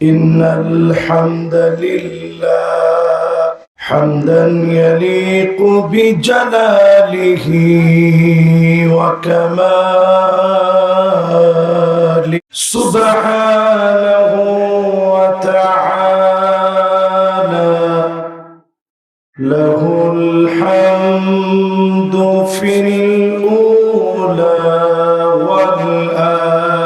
إن الحمد لله حمدا يليق بجلاله وكماله سبحانه وتعالى له الحمد في الأولى والآخرة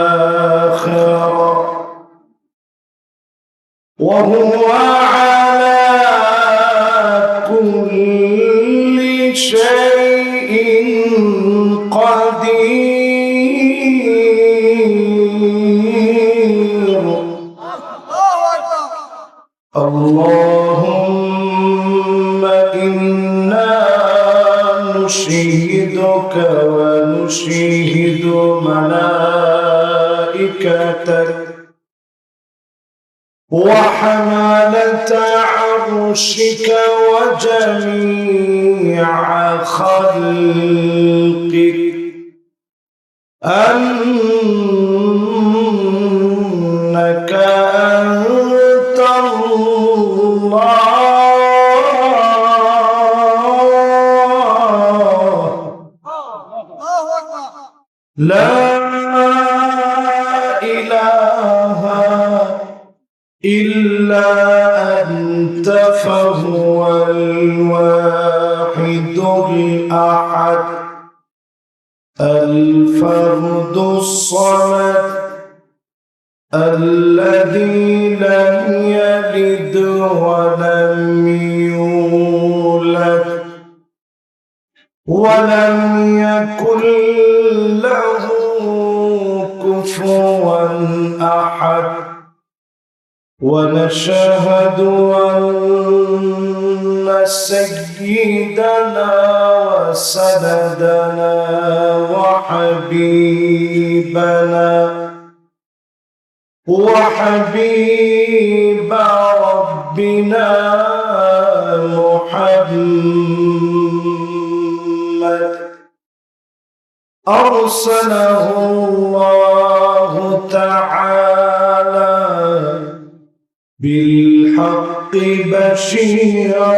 وهو على كل شيء قدير. اللهم إنا نشهدك ونشهد ملائكتك وحملة عرشك وجميع خلقك أنك أنت الله لا إله إلا أنت فهو الواحد الأحد الفرد الصمد الذي لم يلد ولم يولد ولم يكن له كفوا أحد. ونشهد أن سيدنا وسندنا وحبيبنا وحبيب ربنا محمد أرسله الله تعالى بالحق بشيرا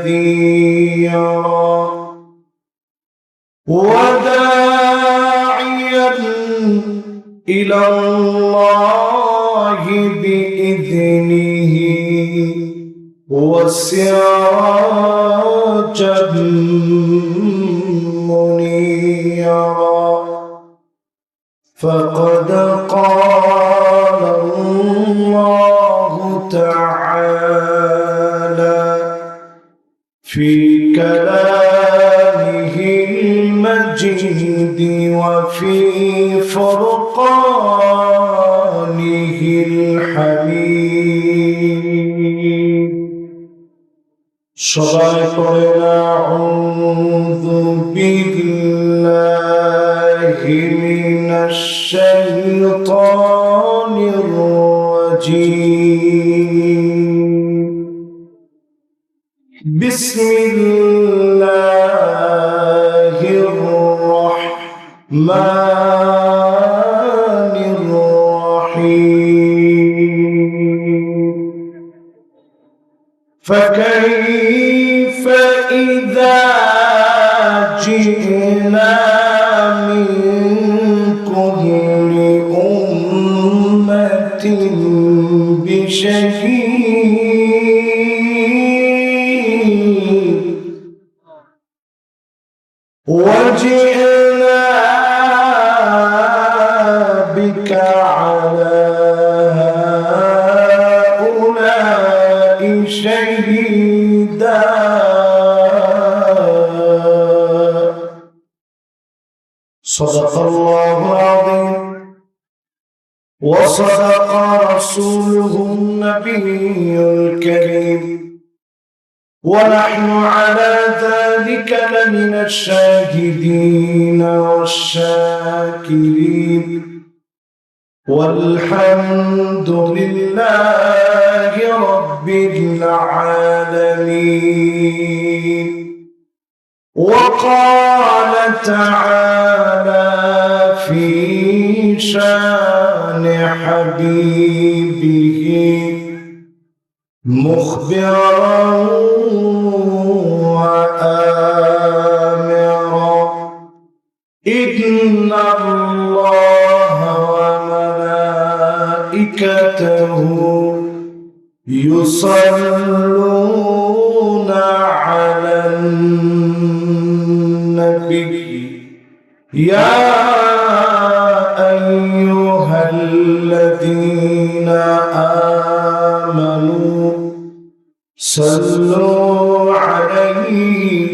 ونذيرا وداعيا إلى الله بإذنه وسراجا منيرا. فقد قال الله تعالى في كلامه المجيد وفي فرقانه الحميد. সবাই পড়েন আউযু বিল্লাহি মিনাশ শাইতানির রাজীম। বিসমিল্লাহির রাহমানির রাহিম। فكيف إذا جئنا من كل أمة بشهيد وجئنا بك على هؤلاء شهيدا. صدق الله العظيم وصدق رسوله النبي الكريم ونحن على ذلك لمن الشاهدين والشاكرين والحمد لله رب العالمين. وقال تعالى في شان حبيبه مخبرا وآمرا إن الله وملائكته يصلون على النبي يا أيها الذين آمنوا صلوا عليه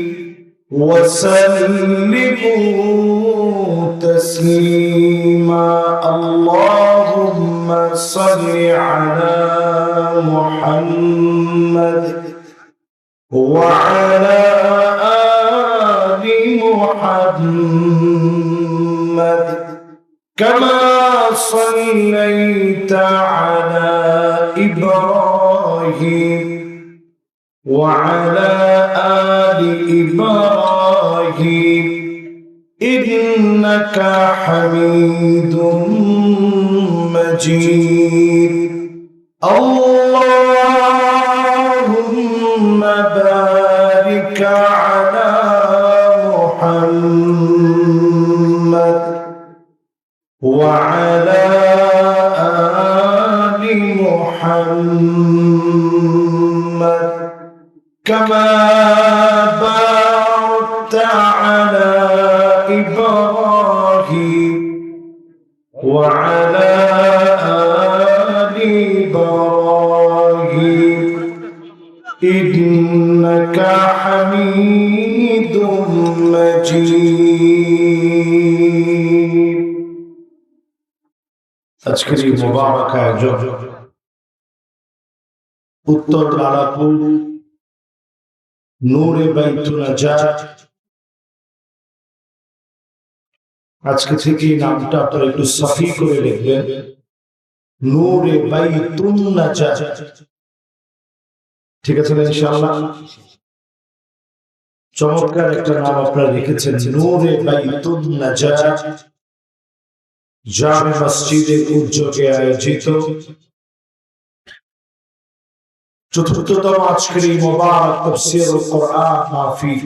وسلموا تسليما اللهم صل على محمد وعلى آل محمد كما صليت على إبراهيم وعلى آل إبراهيم إنك حميد مجيد اللهم بارك على محمد وعلى آل محمد كما باركت على إبراهيم وعلى آل إبراهيم إنك حميد مجيد আজকের এই মোবারক আয়োজন উত্তর লালাপুর নূরে বাইতুন নাজাত আজকে থেকে নামটা আপনারা একটু সহি করে লিখবেন নূরে বাইতুন নাজাত ঠিক আছে ইনশাআল্লাহ চমৎকার একটা নাম আপনারা লিখেছেন নূরে বাইতুন নাজাত জামে মসজিদের উদ্যোগে আয়োজিত চতুর্থতম আজকের এই মোবারক তাফসীরুল কোরআন মাহফিল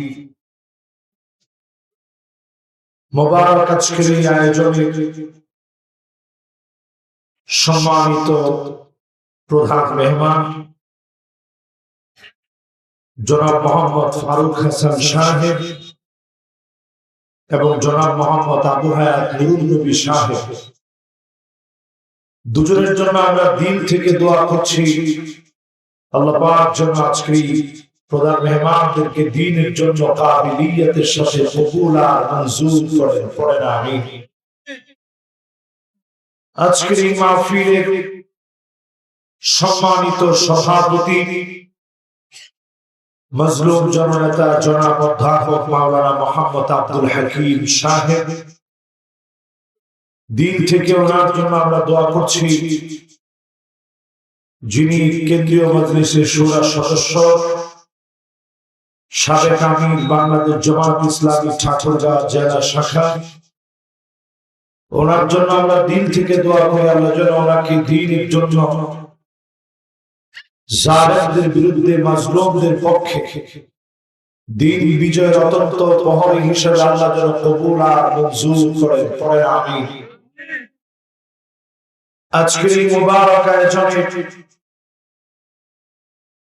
মোবারক আজকের এই আয়োজনে সম্মানিত প্রধান মেহমান জনাব মোহাম্মদ ফারুক হাসান সাহেব এবং জনাব মোহাম্মদ আবু হায়াত নুরুল নবী সাহেব দুজনের জন্য আমরা দিল থেকে দোয়া করছি আল্লাহ পাক যেন আজকে প্রধান মেহমানদেরকে দ্বীনের জন্য কাবিলিয়তের সাথে কবুল আর মঞ্জুর করেন পড়েন আমিন আজকের এই মাহফিলের সম্মানিত সভাপতি মজলুম জননেতা জনাব অধ্যাপক মাওলানা মোহাম্মদ আব্দুল হাকিম সাহেব দিন থেকে ওনার জন্য আমরা দোয়া করছি যিনি কেন্দ্রীয় মজলিসের শুরা সদস্য সাবেক আমির বাংলাদেশ জামাত ইসলামী ঠাকুরগাঁও জেলা শাখা ওনার জন্য আমরা দিন থেকে দোয়া করি আল্লাহ যেন ওনাকে দ্বীনের জন্য জালেমদের বিরুদ্ধে মাজলুমদের পক্ষে দ্বীন বিজয়ের অত্যন্ত প্রহরী হিসেবে আল্লাহ যেন কবুল আর মঞ্জুর করেন পড়ে আমিন আজকের এই মুবারক আয়োজনে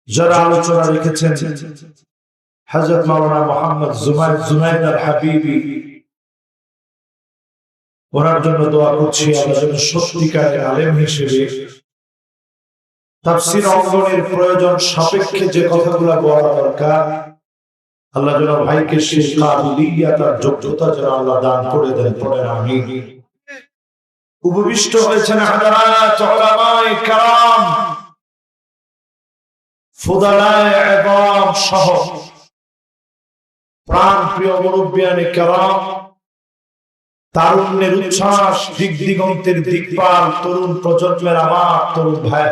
যারা আলোচনা রেখেছেন হযরত মাওলানা মোহাম্মদ জুনায়েদ আল হাবিবি ওনার জন্য দোয়া করছি আল্লাহ যেন সত্যিকারের আলেম হিসেবে তাফসীর অঙ্গনের প্রয়োজন সাপেক্ষে যে কথাগুলো বলা দরকার আল্লাহ যেন ভাইকে সেই কাবিলিয়ত আর যোগ্যতা যেন আল্লাহ দান করে দেন পড়েন আমিন উপবিষ্ট হয়েছেন হাজারাত উলামায়ে কেরাম ফুদালায়ে ইবাম সহ প্রাণ প্রিয় মুরব্বিয়ানে কেরাম তারুণ্যের উচ্ছ্বাস দিক দিগন্তের দিকপাল তরুণ প্রজন্মের আমার তরুণ ভাই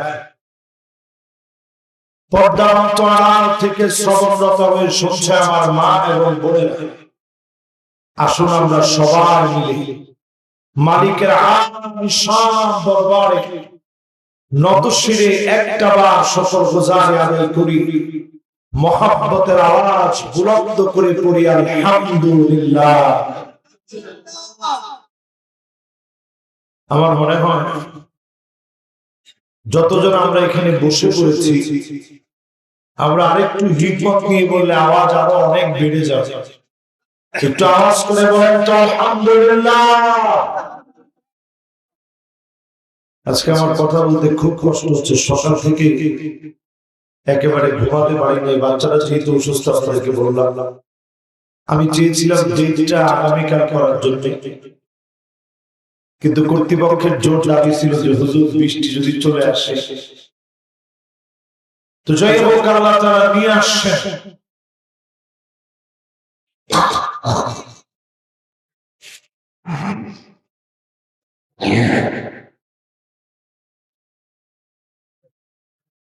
পর্দার অন্তরাল থেকে শ্রবণরত হয়ে শুনছে আমার মা এবং বোনেরা আসুন আমরা সবাই মিলে মালিকের আলিশান দরবারে নতশিরে একটা বার শুকর গুজারি আদায় করি, মহব্বতের আওয়াজ বুলন্দ করে পড়ি আলহামদুলিল্লাহ। আমার মনে হয় যতজন আমরা এখানে বসে পড়েছি, আমরা আরেকটু হিকমত নিয়ে বললে আওয়াজ আরো অনেক বেড়ে যাবে। একটু আওয়াজ করে বলেন তো আলহামদুলিল্লাহ। আজকে আমার কথা বলতে খুব কষ্ট হচ্ছে, সকাল থেকে একেবারে ঘুমাতে পারি নাই। বাচ্চারা যেহেতু অসুস্থ, আপনাদেরকে বললাম আমি চেয়েছিলাম ডেটটা আগামীকাল করার জন্য, কিন্তু কর্তৃপক্ষের জোর লাগিয়েছিল যে হুজুর বৃষ্টি যদি চলে আসে। তো যাই হোক, আল্লাহ তাআলা নিয়ে আসছেন।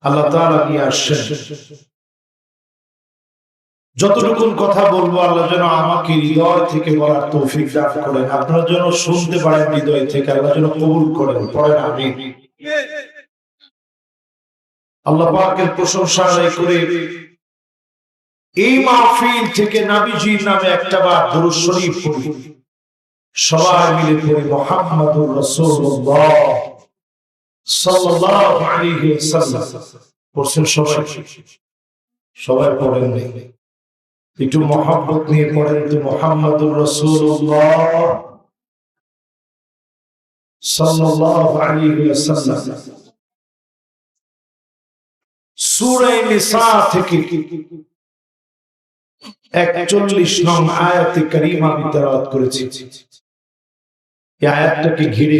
আল্লাহ তাআলা নিয়ে আসছেন। যতটুকু কথা বলবো আল্লাহ যেন আমাকে হৃদয় থেকে বলার তৌফিক দান করেন, আপনারা যেন শুনতে পারেন হৃদয় থেকে, আল্লাহ যেন কবুল করেন। পড়েন আমিন। আল্লাহ পাকের প্রশংসা আদায় করে এই মাহফিল থেকে নবীজির নামে একটা বার দরুদ শরীফ পড়ি, সবাই মিলে পড়ি মুহাম্মাদুর রাসূলুল্লাহ সাল্লাল্লাহু আলাইহি ওয়াসাল্লাম। পড়ছেন সবাই? সবাই পড়েন নাই? একটু মহব্বত নিয়ে পড়েন তো মুহাম্মাদুর রাসূলুল্লাহ সাল্লাল্লাহু আলাইহি ওয়াসাল্লাম। সূরা নিসা থেকে 41 নং আয়াতে কারীমা আমি তেলাওয়াত করেছি। এই আয়াতটাকে ঘিরে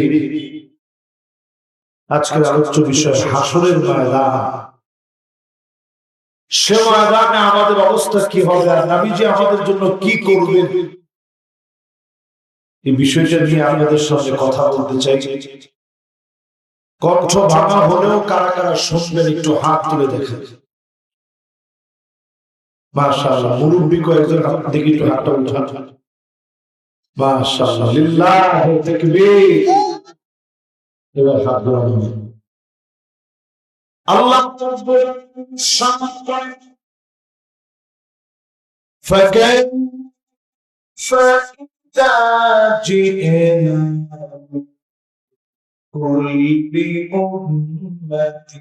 আজকের আলোচ্য বিষয় হাসরের ময়দান। সে ময়দানে আমাদের অবস্থা কি হবে আর নবীজি আমাদের জন্য কি করবেন, এই বিষয়টা নিয়ে আপনাদের সাথে কথা বলতে চাই। কণ্ঠ ভাঙা হলেও কারা কারা শুনবেন একটু হাত তুলে দেখেন। মাশাআল্লাহ, মুরব্বি কয়েকজন দেখি একটু হাতটা উঠান। মাশাআল্লাহ, লিল্লাহি তাকবীর। এবার হাত ধরানো আল্লাহ শান্ত করেন। فكيف إذا جئنا كل أمة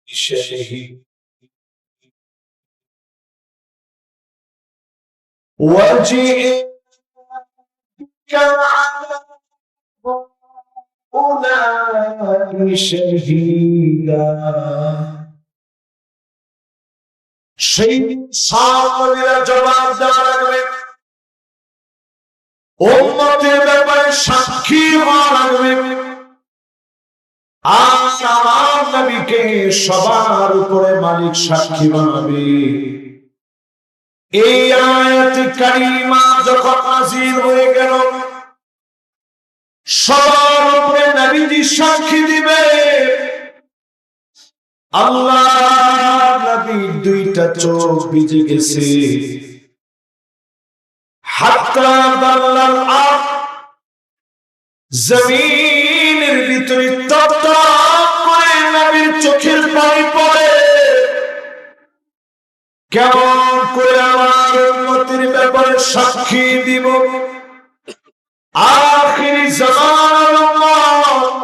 بشهيد وجئناك على هؤلاء شهيدا। সেই সামনেরা জবাব দেওয়া লাগবে, উম্মতের ব্যাপারে সাক্ষী হওয়া লাগবে, আর আমার নবীকে সবার উপরে মালিক সাক্ষী বানাবে। এই আয়াতে কারিমা যখন নাযিল হয়ে গেল, সবার উপরে নবীজি সাক্ষী দিবে। আল্লাহ নবীর দুইটা চোখ ভিজে গেছে। হাত্তা বাল্লাল আরদ, জমিনের ভিতরে টপ টপ করে নবীর চোখের পানি পড়ে। কেমন করে আমার উম্মতের ব্যাপারে সাক্ষী দিব? আখিরি জামানার উম্মত,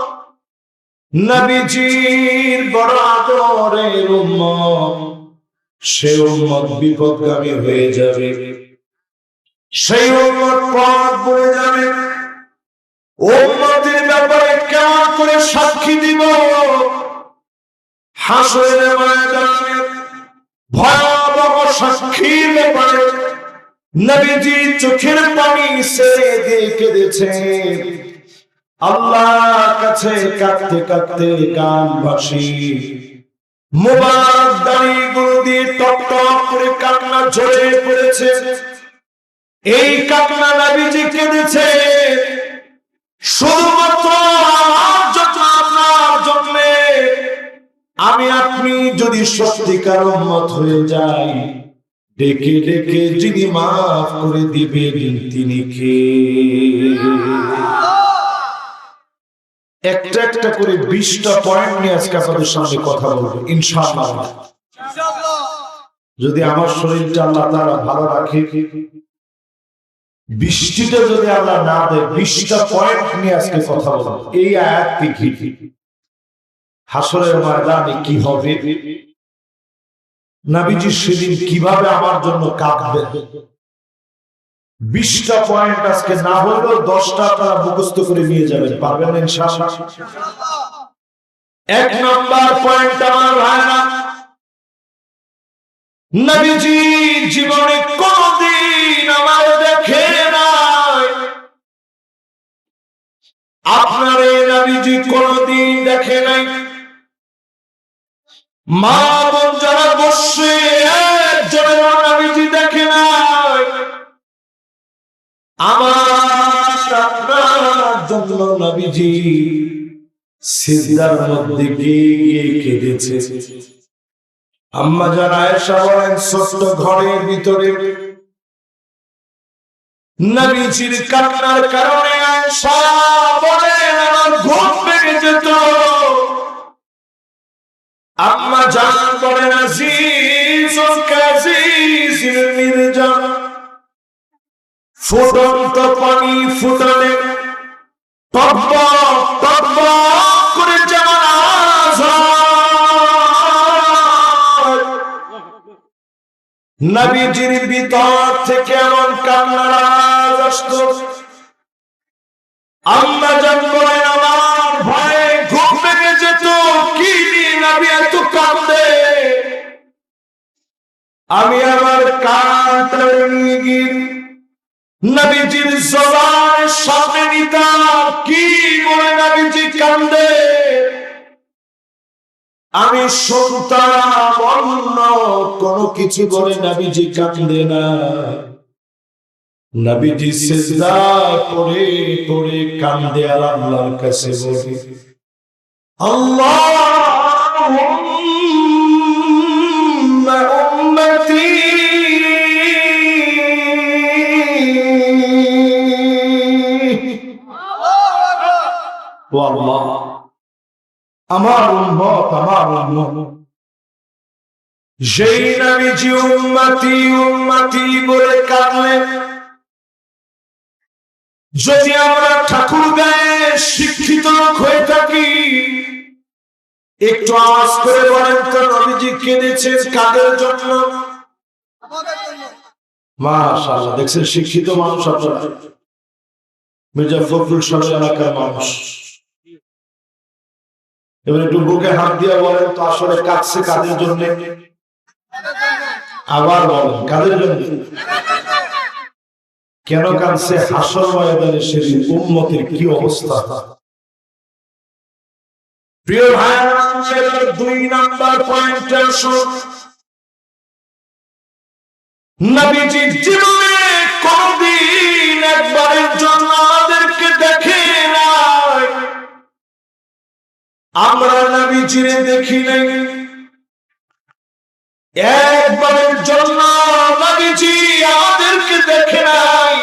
নবীজির বড় আদরের উম্মত, সে উম্মত বিপদগামী হয়ে যাবে, সেই উম্মত পথ ভুলে যাবে। উম্মতের ব্যাপারে কেমন করে সাক্ষী দিব? হাসরের ময়দানে ভয়াবহ সাক্ষীর ব্যাপারে নবীজি চোখের পানি ছেড়ে দিয়ে কেঁদেছে। আল্লাহর কাছে কাঁদতে কাঁদতে গান ভাসি, মুবারক দাড়িগুলো দিয়ে টপ টপ করে কান্না ঝরে পড়েছে। এই কান্না নবীজি কেঁদেছে শুধুমাত্র আমার জন্য, আপনার জন্য। আমি আপনি যদি সত্যিকার উম্মত হয়ে যাই, ডেকে ডেকে যিনি মাফ করে দিবেন তিনি কে? একটা একটা করে 20টা পয়েন্ট নিয়ে আজকে আপনাদের সামনে কথা বলবো ইনশাআল্লাহ। যদি আমার শরীরটা আল্লাহ তাআলা ভালো রাখে, বৃষ্টিটা যদি আল্লাহ না দেয়, 20টা পয়েন্ট নিয়ে আজকে কথা বলবো। এই আয়াত থেকে হাসরের ময়দানে কি হবে, নবীজি সেদিন কিভাবে আমার জন্য কাঁদবেন, 20টা পয়েন্ট আজকে না হলেও 10টা আপনারা মুখস্থ করে নিয়ে যাবেন, পারবেন না ইনশাআল্লাহ? 1 নাম্বার পয়েন্ট আমার ভাইরা, নবীজি জীবনে কোনদিন আমার দেখে নাই। আপনার এই নবীজি কোনদিন দেখে নাই। মা বোন যারা বসে একজনের নবীজি দেখে নাই। আমার আপনার জন্য নবীজি সিজদার মধ্যে গিয়ে কেঁদেছে। আম্মা জান আয়েশা বলেন, ছোট্ট ঘরের ভিতরে নবীজির কান্নার কারণে আয়েশা বলেন আমার ঘুম ভেঙে যেত। আম্মা জান বলেন আজিজুল কাজিজুল মিরজান, ফুটন্ত পানি ফুটালে টকবক টকবক করে যেমন আওয়াজ হয়, নবীজির ভিতর থেকে এমন কান্নার আওয়াজ আসতো। আম্মা জান বলেন আমার ভয়ে ঘুম ভেঙে যেত। কি নবী এত কাঁদে? আমি আমার কানটা নিয়ে গিয়ে নবীজির জবানের সামনে নিতাম। কি বলে নবীজি কান্দে আমি শুনতাম, অন্য কোনো কিছু বলে নবীজি কান্দে না। নবীজি সিজদায় পড়ে পড়ে কান্দে আর আল্লাহর কাছে বলে আল্লাহুম্মা উম্মতি ও আল্লাহ, আমার উম্মত আমার উম্মত। যেই নবীজি উম্মতি উম্মতি বলে কাঁদলেন, যদি আমরা ঠাকুর গায়ে শিক্ষিত হয়ে থাকি, একটু আওয়াজ করে বলেন তো নবীজি কেঁদেছেন কাদের জন্য? মাশাআল্লাহ, দেখছেন শিক্ষিত মানুষ আপনারা, মির্জা ফখরুল সাহেব এলাকার মানুষ। এবার একটু বুকে হাত দিয়ে বলেন তো আসলে কাঁদছে কাদের জন্য? আবার বলেন কাদের জন্য? কেন কাঁদছে? হাসর ময়দানে সেদিন উম্মতের কি অবস্থা। প্রিয় ভাইরা, 2 নাম্বার পয়েন্ট আসো। নবীজি জীবনে কোনদিন একবারের জন্য আমাদেরকে দেখে নাই। আমরা নবীজিরে দেখি নাই। একবারের জন্য নবীজি আমাদেরকে দেখে নাই।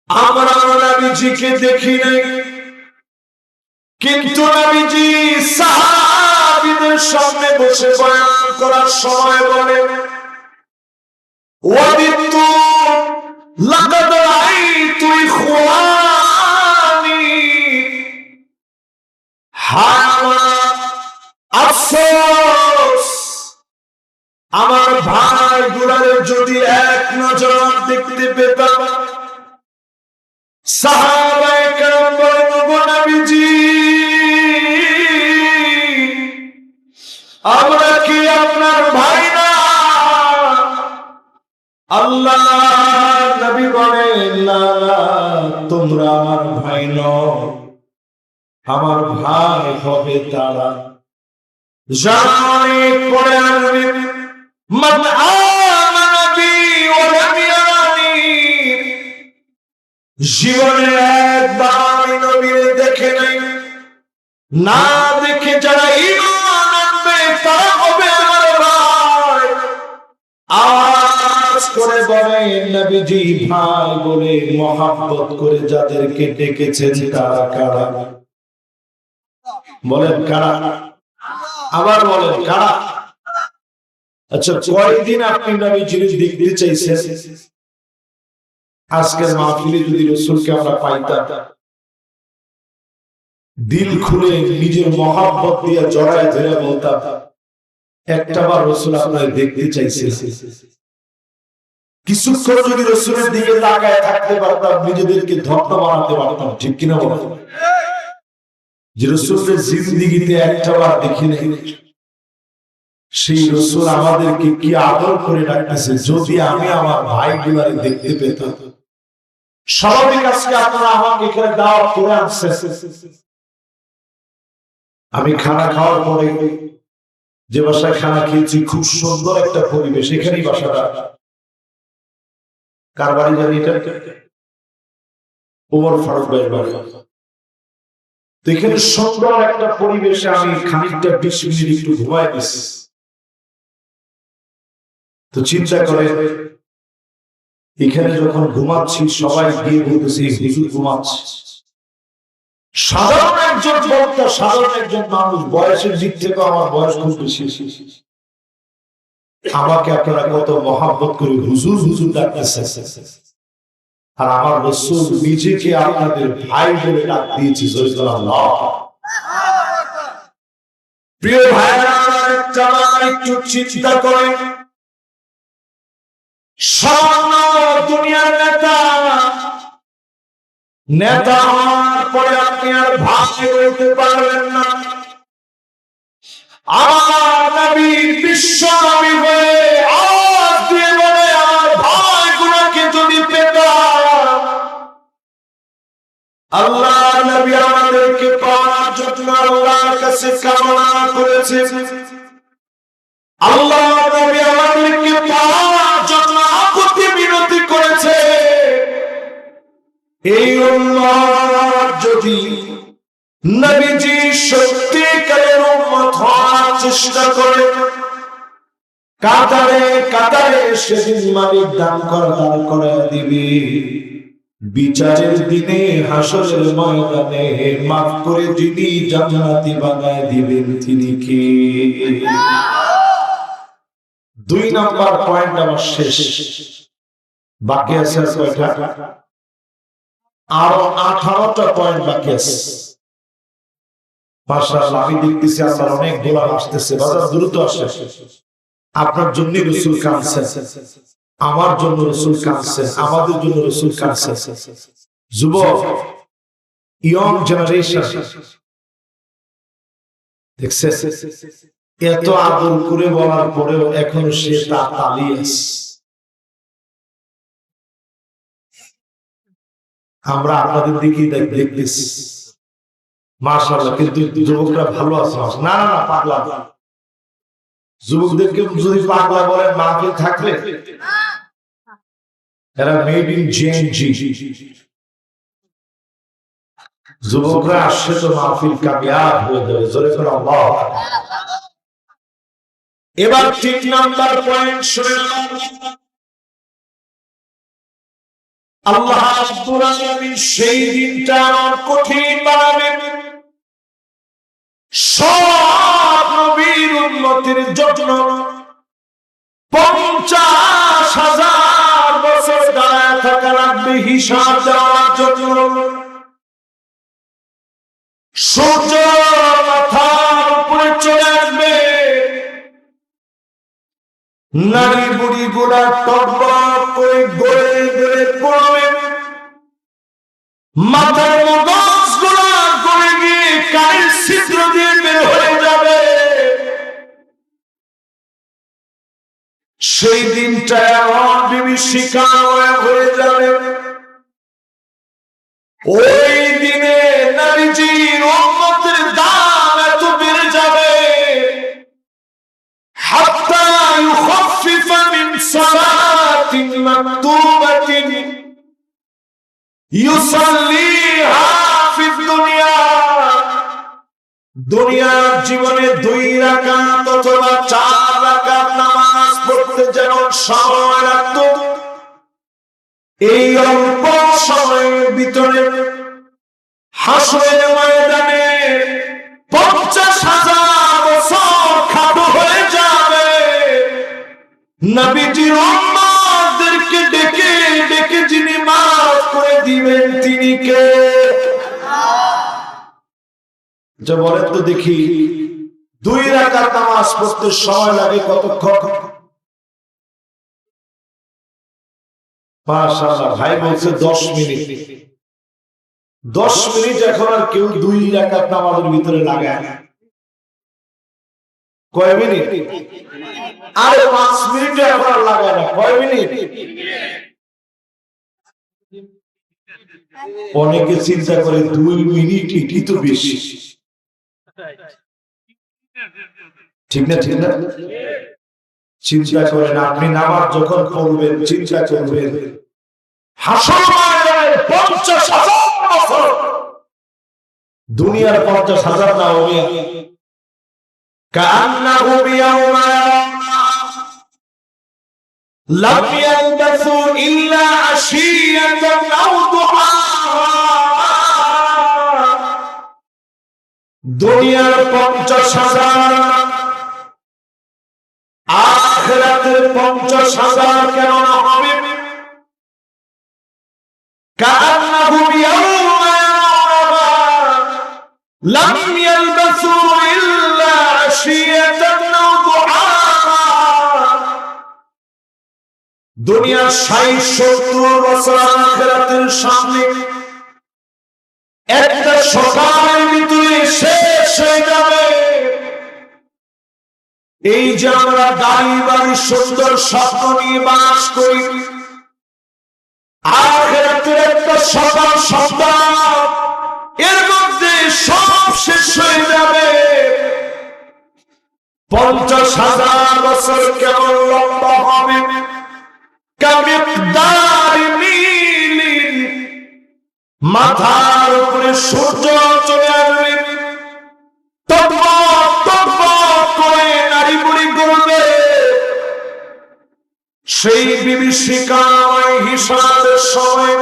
আমরা নবীজিকে দেখি নাই। কিন্তু নবীজি সাহাবীদের সামনে বসে বয়ান করার সময় বলেন ওয়াদিতু লাকাদ রাআইতু ইখওয়ানি, হাওয়া আফসোস আমার ভাইগুলোর যদি এক নজর দেখতে পেতাম। সাহাবায়ে কেরাম বলেন ওগো নবীজি, আমরা কি আপনার ভাই না? আল্লাহ নবী বলেন না, তোমরা আমার ভাই নও, আমার ভাই হবে তারা জানে পড়ে আসবে মান আমানা বি ওয়া লাম ইয়ারানি। জীবনে একবার নবীরে দেখে নাই, না দেখে যারা ঈমান আনবে তারা হবে আমার ভাই। আওয়াজ করে বলেন, নবীজি ভাই বলে মহব্বত করে যাদেরকে ডেকেছেন তারা কারা? বলেন কারা? আবার বলেন কারা? আচ্ছা, কয়দিন আপনি নবীজির দেখতে চাইছেন? আজকের মাহফিলে যদি রাসূলকে আমরা পাইতাম, দিল খুলে নিজের মহব্বত দিয়ে জড়ায় ধরে বলতাম, একটাবার রাসূল আপনাকে দেখতে চাইছে। কিছুক্ষণ যদি রাসূলের দিকে তাকায় থাকতে পারতাম, নিজেদেরকে ধন্য বানাতে পারতাম। ঠিক কিনা বলেন? যে রাসূলের জিন্দেগিতে একটাবার দেখি নাই, সেই রাসূল আমাদেরকে কি আদর করে ডাকতেছে। যদি আমি আমার ভাইগুলারে দেখতে পেতাম। স্বাভাবিক আজকে আপনারা আমাকে এখানে দাওয়াত করে আসছেন। আমি খানা খাওয়ার পরে যে বাসায় খানা খেয়েছি, খুব সুন্দর একটা পরিবেশ। এখানেই বাসাটা। কার বাড়ি জানি এটা? ওমর ফারুক ভাইয়ের বাড়ি। তো এখানে সুন্দর একটা পরিবেশে আমি খানিকটা 20 মিনিট একটু ঘুমাই গেছি। তো চিন্তা করে এখানে যখন ঘুমাচ্ছি, সবাই গিয়ে বলতেছি হুজুর ঘুমাচ্ছে। সাধারণ একজন বক্তা, সাধারণ একজন মানুষ, বয়সের দিক থেকে আমার বয়স খুব বেশি। আমাকে আপনারা কত মহব্বত করে হুজুর হুজুর ডাকতেছেন, আর আমার রাসূল নিজেকে আপনাদের ভাই বলে ডাক দিয়েছে। প্রিয় ভাইরা, একটু চিন্তা করেন, সামান্য দুনিয়ার নেতা হওয়ার পরে আপনি আর ভাই বলতে পারবেন না। আমার নবী বিশ্ব নবী হয়ে আওয়াজ দিয়ে বলে, আমার ভাইগুলোকে যদি পেতাম। আল্লাহ নবী আমাদেরকে পাওয়ার জন্য আল্লাহর কাছে কামনা করেছে। আল্লাহ নবী আমাদেরকে পাওয়ার জন্য আকুতি বিনতি করেছে। এই উম্মত যদি নবীজি সত্যিকারের উম্মত হওয়ার চেষ্টা করে, কাতারে কাতারে সেদিন মালিক দান করে দিবে। বিচারের দিনে হাসরের ময়দানে মাফ করে যিনি জান্নাতি বানায় দিবেন তিনি কে? 2 নাম্বার পয়েন্ট আমার শেষ। বাকি আছে কয়টা? আরো 18টা পয়েন্ট বাকি আছে। মাশাআল্লাহ, আমি দেখতেছি আপনার অনেক গোলাম আসতেছে। বাজার দ্রুত আসে। আপনার জন্য রাসূল কাঁদছেন, আমার জন্য রাসূল কাঁদছেন, আমাদের জন্য রাসূল কাঁদছেন। যুবক, ইয়ং জেনারেশন দেখছেন, এত আদর করে বলার পরেও এখনো সে তার তালি আছে। আমরা আপনাদের দিকেই দেখতেছি মাশাআল্লাহ, কিন্তু যুবকরা ভালো আছে। না না না, পাগলা যুবকদেরকে যদি পাগলা বলে মাহফিল থাকবে? এরা মেড ইন জেএনজি। যুবকরা আসছে তো মাহফিল কামিয়াব হয়ে যাবে। জোরে করে আল্লাহ। এবার 3 নাম্বার পয়েন্ট শুনুন। আল্লাহ রাব্বুল আলামিন সেই দিনটা কঠিন বানাবেন সব নবীর উম্মতের জন্য। 50,000 বছর দাঁড়ায় থাকা লাগবে হিসাব দেওয়ার জন্য। সূর্য মাথার উপরে চলে আসবে, নারী বুড়ি গুলা টকবক করে গড়ে গড়ে পড়বে, মাথার মগজ গুলা গড়ে গিয়ে কানের ছিদ্র দিয়ে বের হয়ে যাবে। সেই দিনটা এমন বিভীষিকাময় হয়ে যাবে। ওই দিনে নবীজির উম্মতের দাম এত বেড়ে যাবে, হাত্তা ইউখাফফিফা মিন সালাতিন মাকতুবাতিন ইউসাল্লিহা ফিদ দুনিয়া। দুনিয়ার জীবনে 2 রাকাত অথবা 4 রাকাত নামাজ পড়তে যেমন সময় লাগতো, এই অল্প সময়ের ভিতরে হাসরের ময়দানে 50,000 বছর খাটো হয়ে যাবে। নবীজির উম্মতদেরকে ডেকে ডেকে যিনি মাফ করে দিবেন তিনি কে? যা বলেন তো দেখি, 2 রাকাত নামাজ পড়তে সময় লাগে কতক্ষণ? মাশাআল্লাহ, ভাই বলছে 10 মিনিট। 10 মিনিট এখন আর কেউ 2 রাকাত নামাজের ভিতরে লাগায় না। কয় মিনিট? আরে 5 মিনিট এখন আর লাগায় না। কয় মিনিট? অনেকে চিন্তা করে 2 মিনিট এটি তো বেশি। ঠিক না? ঠিক না? চিন্তা করেন, আপনি নামাজ যখন পড়বেন চিন্তা করবেন হাসর ময়দানে 50,000 বছর, দুনিয়ার 50,000 না হবে। কান্নাহু বিয়াউমা লাম ইয়ালবাসু ইল্লা আশিয়াতান আও দুহাহা। দুনিয়ার 50,000, আখিরাতের 50,000 কেন না হবে? কান্নাহু বিয়াউমা লাম ইয়ালবাসু ইল্লা আশিয়াতান আও দুহাহা। দুনিয়ার 60-70 বছর আখিরাতের সামনে একটা সকালের ভিতরে শেষ হয়ে যাবে। এই যে আমরা গাড়ি বাড়ি সুন্দর স্বপ্ন নিয়ে বাস করি, আখিরাতের একটা সকাল সন্ধ্যা, এর মধ্যে সব শেষ হয়ে যাবে। 50,000 বছর কেমন লম্বা হবে? কামিকদারি মিলিন, মাথার উপরে সূর্য চলে আসবে, টকবক টকবক করে নাড়ি বুড়ি করবে। সেই বিভীষিকাময় হিসাবের সময়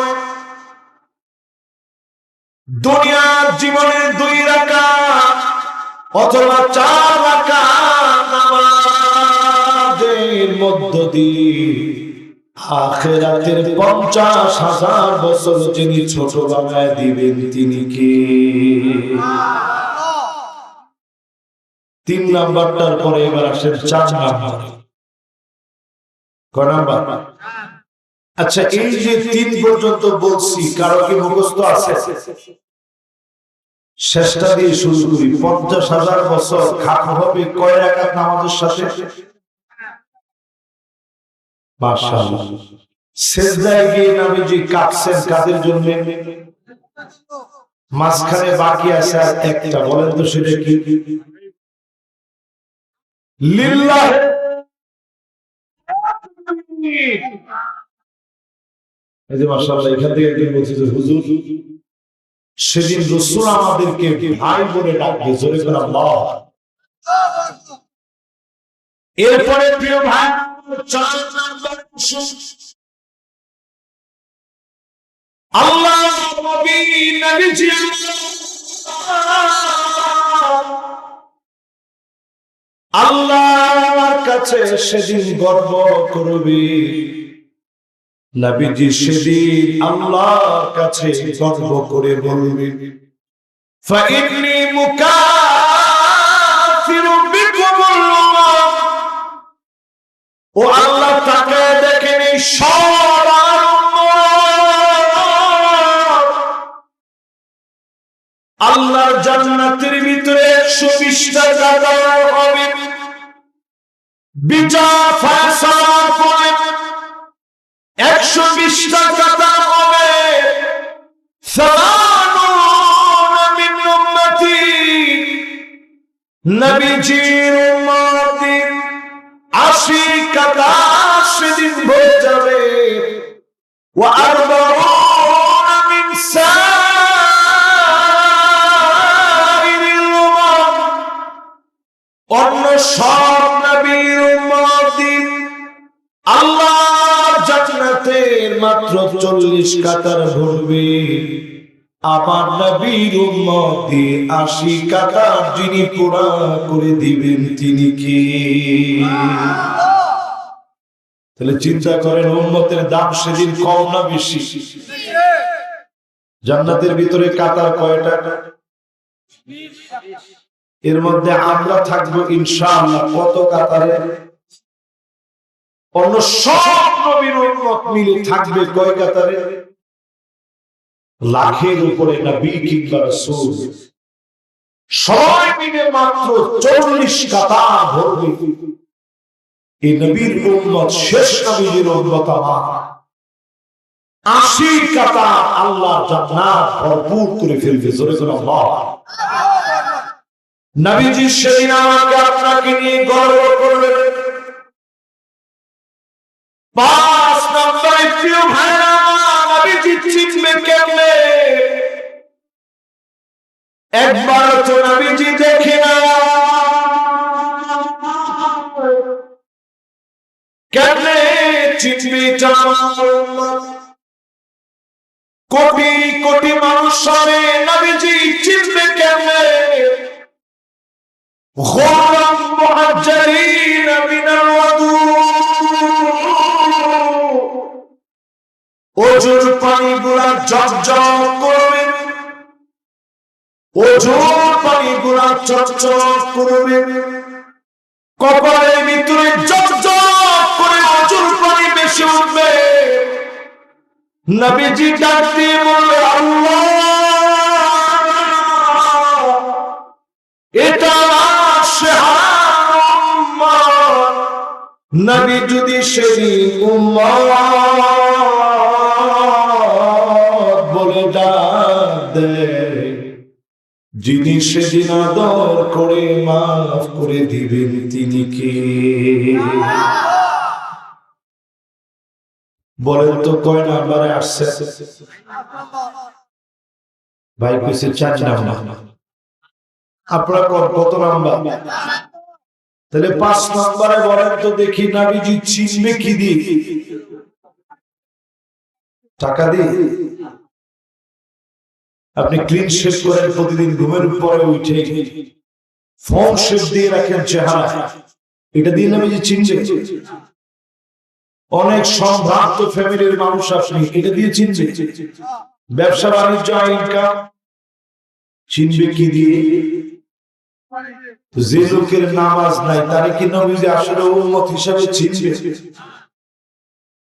দুনিয়ার জীবনের 2 রাকাত অথবা 4 রাকাত নামাজের মধ্য দিয়ে আখিরাতের 50,000 বছর যিনি ছোট বানায় দিবেন তিনি কে? 3 নাম্বারটার পরে এবার আসেন 4 নাম্বার। কয় নাম্বার? আচ্ছা, এই যে 3 পর্যন্ত বলছি, কারো কি মুখস্থ আছে? শেষটা দিয়ে শুরু করি। 50,000 বছর খাটো হবে কয় রাকাত নামাজের সাথে? মাশাআল্লাহ। সিজদায় গিয়ে নবীজি কাঁদছেন কাদের জন্য? মাঝখানে বাকি আছে আর একটা, বলেন তো সেটা কি? লিল্লাহ। এই যে মাশাআল্লাহ, এখান থেকে একজন বলছে যে হুজুর সেদিন রাসূল আমাদেরকে ভাই বলে ডাকবে, জোরে করে আল্লাহ। এরপরে প্রিয় ভাই 4 নাম্বার আল্লাহ নবী নবীজি আল্লাহর কাছে সেদিন গর্ব করবে। নবীজি সেদিন আল্লাহর কাছে গর্ব করে বলবে, ফাইন্নী মুকাফিরু বিকুমুল উম্মাহ। ও আল্লাহ, তাকে দেখেন এই সবার উম্মত আল্লাহর জান্নাতের ভিতরে 120টা জায়গা হবে। বিচার ফয়সালা করে 120টা জায়গা হবে। সালামুন মিন উম্মতি, নবীজির উম্মতি 80 কাতা সেদিন হয়ে যাবে। ওয়া আরবাউনা মিন সাইরিল উম্মাহ, অন্য সব নবীর উম্মতি আল্লাহর জান্নাত জান্নাতের মাত্র 40 কাতার ভরবে, আমার নবীর উম্মত দিয়ে 80 কাতার যিনি পুরা করে দিবেন তিনি কে? তাহলে চিন্তা করেন উম্মতের দাম সেদিন কম না বেশি? জান্নাতের ভিতরে কাতার কয়টা? এর মধ্যে আমরা থাকবো ইনশাআল্লাহ কত কাতারে? অন্য সব নবীর উম্মত মিলে থাকবে কয় কাতারে? লাখের উপরে নবী কিংবা রাসূল সবাই মিলে মাত্র 40 কাতার ভরবে। এই নবীর উম্মত শেষ নবীর উম্মত আমার 80 কাতার আল্লাহ জান্নাত ভরপুর করে ফেলবে। জোরে করে আল্লাহ। নবীজি সেদিন আমাকে আপনাকে নিয়ে গর্ব করবেন। 5 নম্বরে প্রিয় ভাইরা, নবীজি চিনবে কেমনে? একবার তো নবীজি দেখে না, কেমনে চিনবে? কোটি কোটি মানুষ সামনে নবীজি চিনবে কেমনে? غرم محجلين من الوضوء ওজোর পানিগুলা ঝকঝক করবে, ওজোর পানিগুলা ঝকঝক করবে, কপালের ভিতরে ঝকঝক করে ওজোর পানি বেশি উঠবে। নবীজি ডাক দিয়ে বলবে, আল্লাহ এটা নবী যদি সেদিন উম্মত বলে ডাক দেয়, যিনি সেদিন আদর করে মাফ করে দিবেন তিনি কে? বলেন তো কয় নাম্বারে আসছে? ভাই কইছে 4 নাম্বার। আপনারা কত নাম্বার? তাহলে 5 নম্বরে বলেন তো দেখি, নবীজি চিনবে কি দিয়ে? টাকা দিয়ে? আপনি ক্লিন শেভ করেন প্রতিদিন, ঘুমের পরে উঠে ফোন শেভ দিয়ে রাখেন চেহারা, এটা দিয়ে নবীজি চিনবে? অনেক সম্ভ্রান্ত ফ্যামিলির মানুষ আপনি, এটা দিয়ে চিনবে? ব্যবসা বাণিজ্য ইনকাম চিনবে কি দিয়ে? যে লোকের নামাজ নাই তারে কি নবীজি আসলে উম্মত হিসাবে চিনবে?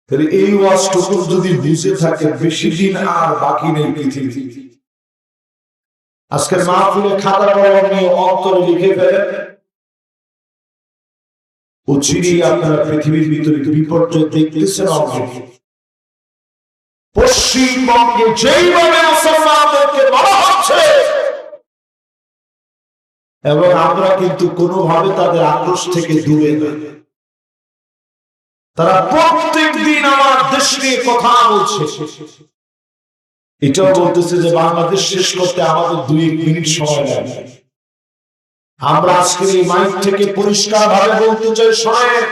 তাহলে এই ওয়াজটুকু যদি বুঝে থাকে, বেশি দিন আর বাকি নেই পৃথিবী। আজকের মাহফিলে খাতার কলম নিয়ে অন্তরে লিখে ফেলেন, অচিরেই আপনারা পৃথিবীর ভিতরে বিপর্যয় দেখতেছেন। পশ্চিমবঙ্গে যেইভাবে মুসলমানদেরকে মারা হচ্ছে, এবং আমরা কিন্তু কোনোভাবে তাদের আক্রোশ থেকে দূরে নই। তারা প্রত্যেক দিন আমার দেশ নিয়ে কথা বলছে, এটাও বলতেছে যে বাংলাদেশ শেষ করতে আমাদের 2 মিনিট সময় লাগবে। আমরা আজকে এই মাইক থেকে পরিষ্কার ভাবে বলতে চাই, শোনেন,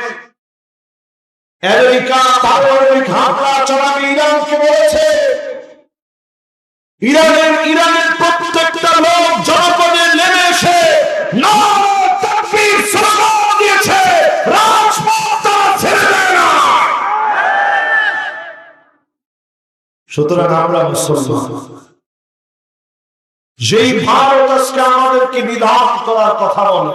আমেরিকা পারমাণবিক হামলা চালাবে ইরানকে বলেছে। ইরানের প্রত্যেকটা লোক জনপদে নেমে এসে দিয়েছে, রাজপথ ছেড়ে দেয় না। সুতরাং আমরা মুসলমান, যেই ভারত আজকে আমাদেরকে বিধান করার কথা বলে,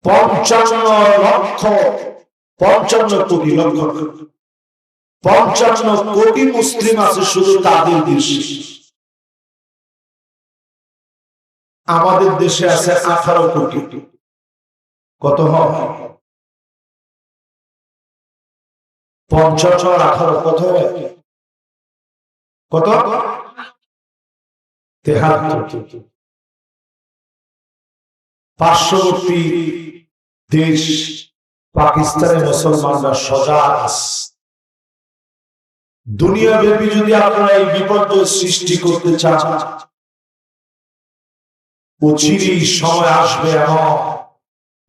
55 কোটি মুসলিম আছে শুধু তাদের দেশে। আমাদের দেশে আছে 18 কোটি। কত হয়? 50 আর 18 কত হয়? কত? 73। পার্শ্ববর্তী দেশ পাকিস্তানের মুসলমানরা সজাগ আছে। দুনিয়াব্যাপী যদি আপনারা এই বিপর্যয় সৃষ্টি করতে চান, অচিরেই সময় আসবে এমন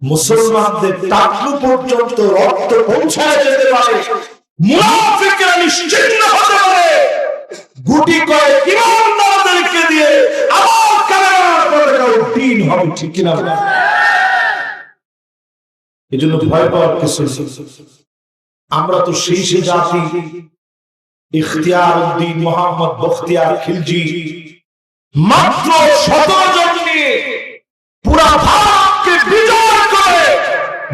মুসলমানদের টাকলু পর্যন্ত রক্ত পৌঁছায় যেতে পারে, মুনাফিকরা নিশ্চিহ্ন হতে পারে, গুটি কয়েক ইমানদারদেরকে দিয়ে আবার কারাগার করে দিন হবে, ঠিক কিনা? এজন্য ভয় পাওয়ার কিছু নেই। আমরা তো সেই জাতি, ইখতিয়ার উদ্দিন মোহাম্মদ বখতিয়ার খিলজি মাত্র 17 জন নিয়ে পুরা ভারতকে বিজয় করে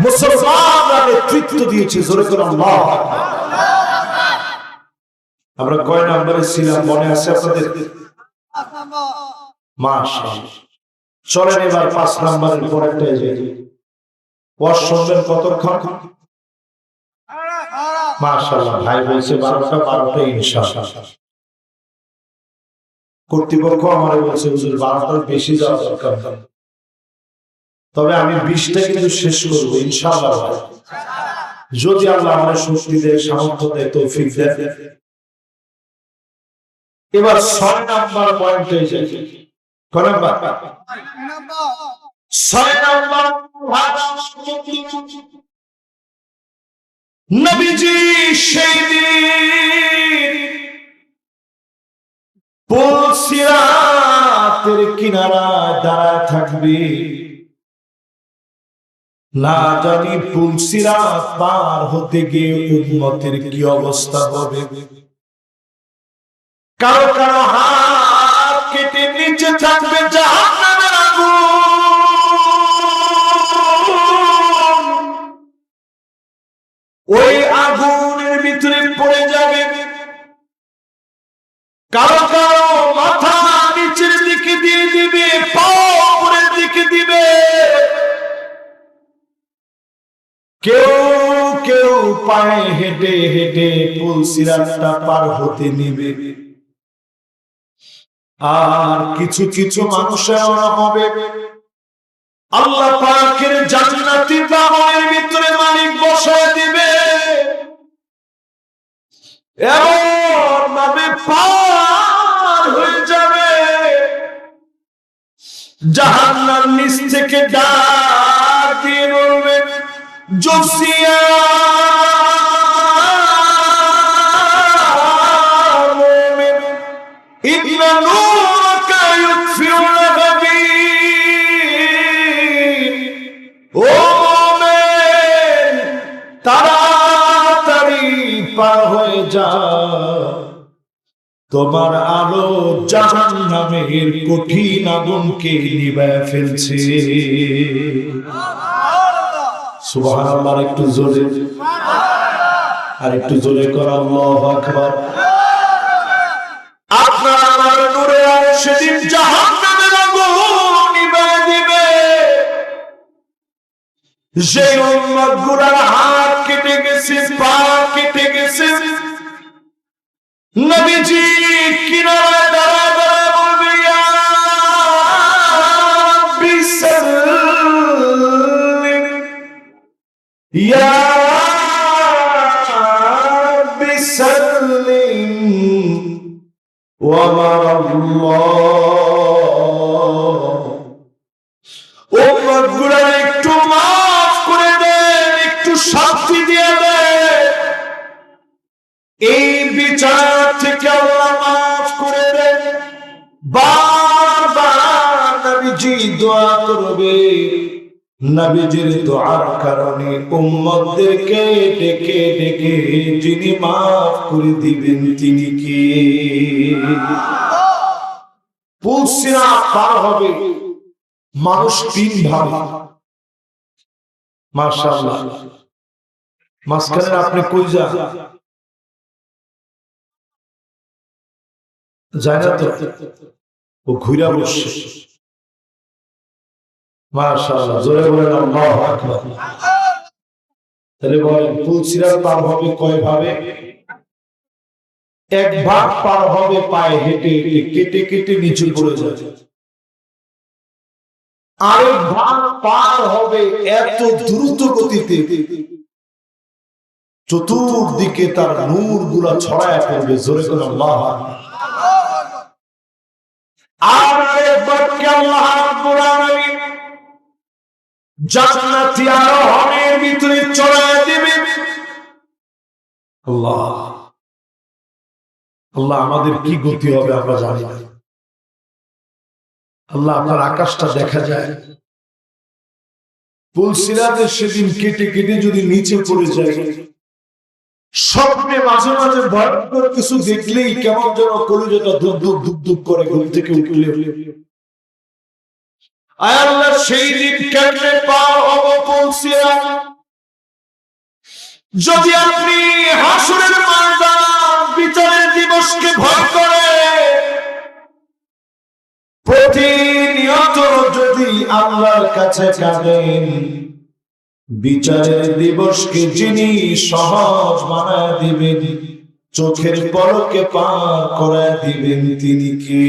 মুসলমানরা নেতৃত্ব দিয়েছে। জোরে করে আল্লাহু আকবার। আমরা কয় নম্বরে ছিলাম মনে আছে আপনাদের? মাশাআল্লাহ। চলেন এবার 5 নম্বরের পরেরটা যাই। ওয়াজ শুনবেন কতক্ষণ? মাশাআল্লাহ, ভাই বলছে 12টা ইনশাআল্লাহ। কর্তৃপক্ষ আমারে বলছে হুজুর 12টার বেশি যাওয়া দরকার, তবে আমি 20টা কিন্তু শেষ করব ইনশাআল্লাহ, যদি আল্লাহ আমাদের শক্তি দেয়, সামর্থ্য দেয়, তৌফিক দেয়। এবার 6 নাম্বার পয়েন্টে যাই। কোন নাম্বার? 6 নাম্বার। নবীজি সেই দিন পুল সিরাতের কিনারায় দাঁড়ায় থাকবে, না জানি পুল সিরাত পার হতে গিয়ে উম্মতের কি অবস্থা হবে। কারো কারো হাত কেটে নিচে থাকবে জাহান্নামের আগুন, ওই আগুনের ভিতরে পড়ে যাবে। কারো কারো মাথা নিচের দিকে দিয়ে দিবে, পা উপরের দিকে দিবে, কেউ কেউ পায়ে হেঁটে হেঁটে পুল সিরাতটা পার হতে নিবে। আর কিছু কিছু মানুষের হবে আল্লাহ পাকের জান্নাতি বাগানের ভিতরে মালিক বসায় দিবে, এমন ভাবে পার হয়ে যাবে জাহান্নাম নিচ থেকে ডাক দিয়ে বলবে, জোসিয়া মুমিন ইন্না নূরাকা ইউতফিউ লাহাবি। ও মুমিন, তাড়াতাড়ি পার হয়ে যাও, তোমার আলো জাহান্নামের কঠিন আগুনকে নিভায় ফেলছে। সুবহানাল্লাহ। একটু জোরে, আর একটু জোরে কর আল্লাহু আকবার। আপনার আমার নূরে সেদিন জাহান্নামের আগুন নিভায় দিবে। যে উম্মতগুলোর হাত কেটে গেছে, পা কেটে গেছে, নবীজি কিনারায় দাঁড়ায় দাঁড়ায় বলবে, ইয়া বিসাল্লিম, ইয়া বিসাল্লিম ওয়া মা'আল্লাহ। উম্মতগুলোর একটু মাফ করে দেন, একটু শান্তি দিয়ে দেন, এই বিচার থেকে আল্লাহ মাফ করে দেন। বারবার নবীজি দোয়া করবে, নবীজির দোয়ার কারণে উম্মতদেরকে ডেকে ডেকে যিনি মাফ করে দিবেন তিনি কে? পুল সিরাত পার হবে মানুষ 3 ভাবে। মাশাআল্লাহ। মাঝখানে আপনি কই যান? যায় না তো, ও ঘুরা বসছে। মাশাআল্লাহ, জোরে বলেন আল্লাহু আকবার। তাহলে বলেন পুল সিরাত পার হবে কয় ভাবে? এক ভাগ পার হবে পায়ে হেঁটে হেঁটে, কেটে কেটে নিচে পড়ে যাবে। আরেক ভাগ পার হবে এত দ্রুত গতিতে চতুর্দিকে তার নূর গুলা ছড়ায় পড়বে। জোরে করে আল্লাহু আকবার। আর আরেক ভাগকে আল্লাহ রাব্বুল আলামিন জান্নাতি আরোহণের ভিতরে চড়ায় দিবে। আল্লাহ আল্লাহ আমাদের কি গতি হবে আমরা জানি না। আল্লাহ আপনার আকাশটা দেখা যায়, পুলসিরাতের সেদিন কেটে কেটে যদি নিচে পড়ে যায়, স্বপ্নে মাঝে মাঝে ভয়ঙ্কর কিছু দেখলেই কেমন যেন কলিজাটা ধুক ধুক ধুক ধুক করে ঘুম থেকে উঠলে। আয় আল্লাহ সেই দিন কেমনে পার হব পুলসিরাত? যদি আপনি হাসরের ময়দান বিচারের দিবসকে ভয় করে প্রতিনিয়ত যদি আল্লাহর কাছে কাঁদেন, বিচারের দিবসকে যিনি সহজ বানায় দিবেন, চোখের পলকে পার করে দিবেন, তিনি কে?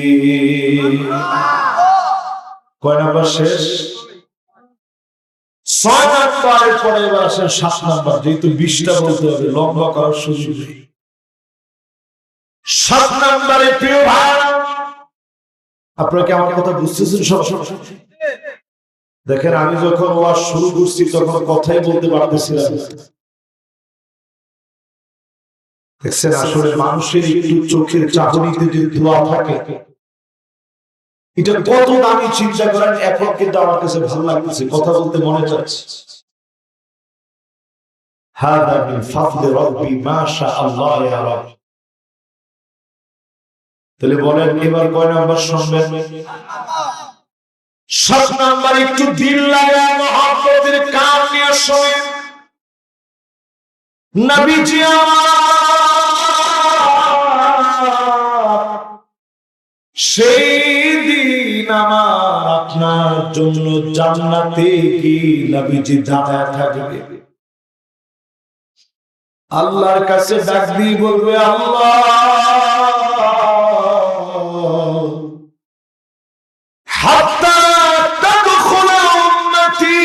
কয় নাম্বার শেষ? 6 নাম্বারের পরে এবার আসেন 7 নাম্বার। যেহেতু 20টা বলতে হবে, লম্বা করার সুযোগ নেই। 7 নাম্বারে প্রিয় ভাই, আপনারা কি আমার কথা বুঝতেছেন? সব দেখেন, আমি যখন ওয়াজ শুরু করছি তখন কথাই বলতে পারতেছিলাম। দেখছেন, আসলে মানুষের একটু চোখের চাহনিতে যে ধোয়া থাকে, এটা কত দামি চিন্তা করেন। এখন কিন্তু আমার কাছে ভালো লাগতেছে, কথা বলতে মনে চাচ্ছে। হাদা মিন ফাদলি রাব্বি মা শা আল্লাহ ইয়া রাব। তাহলে বলেন এবার কয় নাম্বার শুনবেন? 7 নাম্বার। একটু দিল লাগায় মহব্বতের কান নিয়ে শোনেন। নবীজি সেই দিন আমার আপনার জন্য জান্নাতে কি নবীজি দাঁড়ায় থাকবে, আল্লাহর কাছে ডাক দিয়ে বলবে, আল্লাহ হাত্তা তাদখুলা উম্মতি,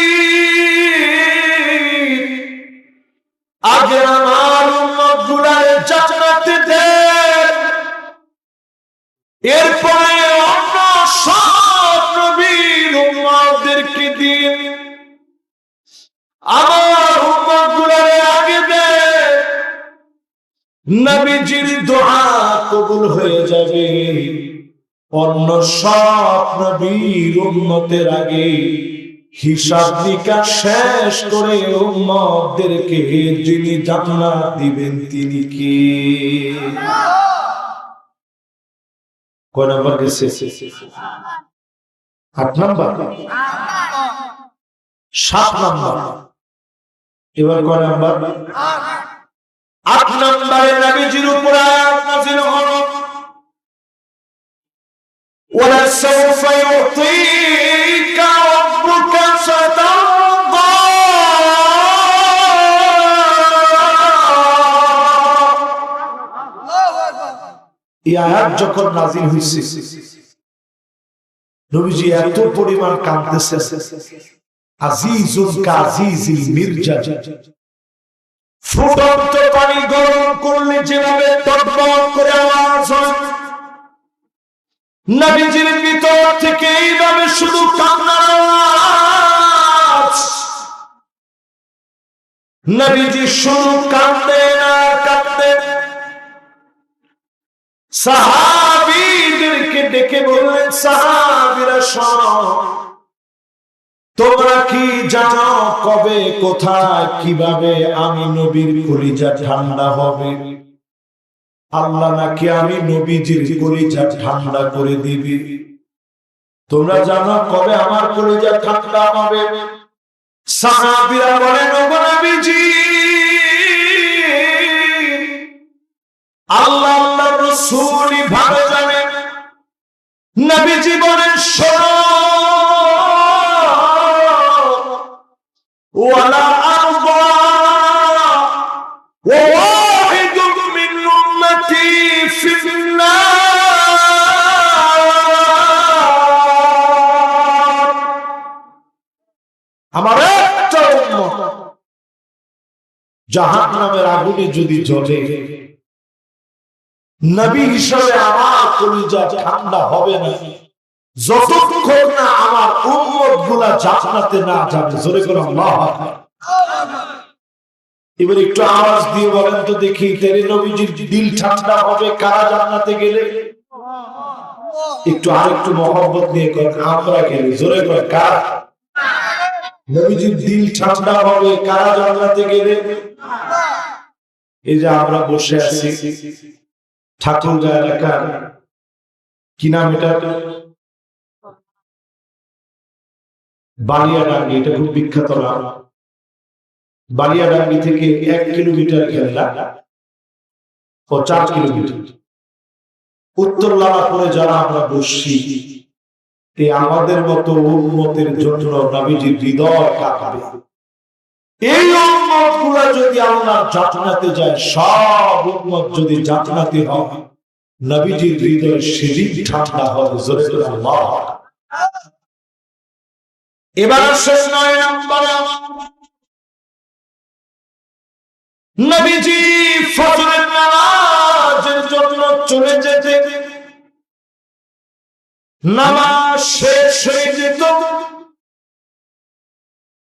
আগে আমার উম্মত গুলারে জান্নাতে দেন, এরপরে অন্য সব নবীর উম্মতদেরকে দিন, আমার উম্মত গুলারে আগে দেন। নবীজির দোয়া কবুল হয়ে যাবে, অন্য সব নবীর উম্মতের আগে হিসাব নিকাশ শেষ করে উম্মতদেরকে যিনি জান্নাত দিবেন, তিনি কে? কয় নাম্বার গেছে? 8 নাম্বার। 7 নাম্বার। এবার কয় নাম্বার? 8 নাম্বারে নবীজির উপর আয়াত নাযিল হলো, ওয়ালাসাউফা ইউতিকা রাব্বুকা ফাতারদা। এই আয়াত যখন নাযিল হইছে, নবীজি এত পরিমাণ কাঁদতেছেন, আজিজুল কাজিজিল মির্জা, ফুটন্ত পানি গরম করলে যেভাবে টটবট করে আওয়াজ হয়, নবীজির ভিতর থেকে এইভাবে শুধু কান্নার আওয়াজ। নবীজি শুধু কাঁদতেন আর কাঁদতেন। সাহাবীদেরকে ডেকে বললেন, সাহাবীরা শোনো, তোমরা কি জানো কবে, কোথায়, কিভাবে আমি নবীর কলিজা ঠান্ডা হবে? আল্লাহ নাকি আমি নবীজির কলিজা ঠান্ডা করে দিবি। তোমরা জানো কবে আমার কলিজা ঠান্ডা হবে? সাহাবীরা বলেন, ওগো নবীজি, আল্লাহ আল্লাহর রাসূলই ভালো জানেন। নবীজি বলেন, শোনো, ওয়ালা আরদা ওয়া ওয়াহিদুম মিন উম্মতি ফিন্নার। আমার একটা উম্মত জাহান্নামের আগুনে যদি জ্বলে, নবী হিসাবে আমার কলিজা ঠান্ডা হবে না যতক্ষণ না আমার উম্মত গুলা জান্নাতে না যাবে। জোরে করে আল্লাহু আকবার। এবার একটু আওয়াজ দিয়ে বলেন তো দেখি, তেরে নবীজির দিল ঠান্ডা হবে কারা জান্নাতে গেলে? একটু আরেকটু মহব্বত নিয়ে করেন, আমরা গেলে। জোরে করে কারা? নবীজির দিল ঠান্ডা হবে কারা জান্নাতে গেলে? এই যে আমরা বসে আছি ঠাকুরগাঁ এলাকার, কি নাম এটা? বালিয়াডাঙ্গি। এটা খুব বিখ্যাত নাম। বালিয়াডাঙ্গি থেকে 1 কিলোমিটার খেলা ও 4 কিলোমিটার উত্তর লালাপুরে যারা আমরা বসছি, আমাদের মতো উম্মতের জন্য নবীজির হৃদয় কাঁপবে। এই উম্মত গুলা যদি আল্লাহর জান্নাতে যায়, সব উম্মত যদি জান্নাতে হয়, নবীজির হৃদয় সেদিন ঠান্ডা হবে। জোরে জোরে আল্লাহ। এবার শেষ 9 নম্বরে নবীজি ফজরের নামাজের জন্য চলে যেতে, নামাজ শেষ হয়ে যেত,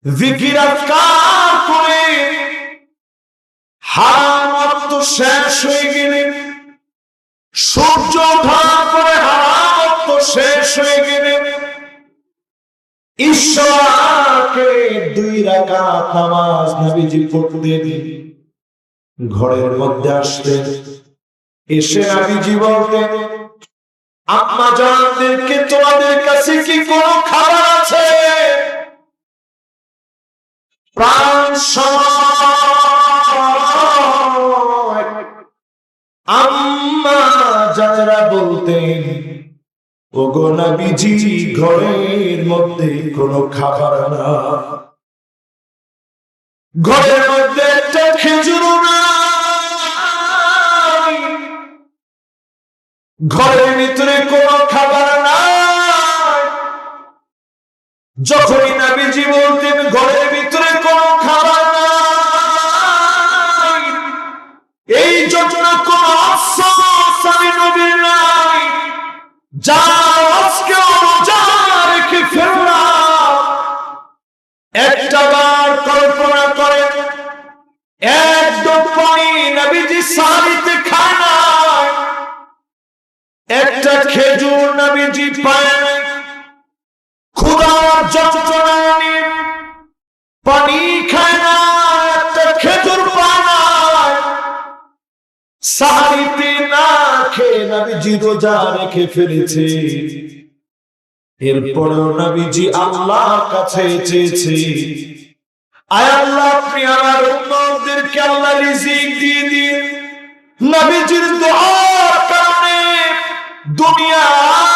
জিকির আজকার করে হারাম অর্থ শেষ হয়ে গেলে, সূর্য ওঠার পরে হারাম অর্থ শেষ হয়ে গেলে ঈশ্বরকে 2 রাকাত নামাজ নবীজি পড়তে দিন। ঘরের মধ্যে আসতেন, এসে নবীজি বলতেন, আম্মা জানদেরকে তোমাদের কাছে কি কোনো খাবার আছে? প্রাণ আম্মা যারা বলতেন, ওগো নবীজি ঘরের মধ্যে কোনো খাবার না, ঘরের মধ্যে একটা খেজুর নাই, ঘরের ভিতরে কোনো খাবার নাই। যখনই নবীজি বলতেন ঘরের ভিতরে কোনো খাবার নাই, এই জন্য কোনো আফসোস আমি নবীর নাই, যা আজকে রোজা রেখে ফেললাম। একটা বার কল্পনা করে একদম পানি নবীজি সাহারিতে খায় না, একটা খেজুর নবীজি পায় না, ক্ষুধার যন্ত্রণায় পানি খায় না, একটা খেজুর পায় না, সাহারিতে না খেয়ে নবীজি রোজা রেখে ফেলেছে। এরপরেও নবীজি আল্লাহর কাছে চেয়েছে, আয় আল্লাহ আপনি আমার উম্মতদেরকে আল্লাহ রিজিক দিয়ে দিন। নবীজির দোয়ার কারণে দুনিয়া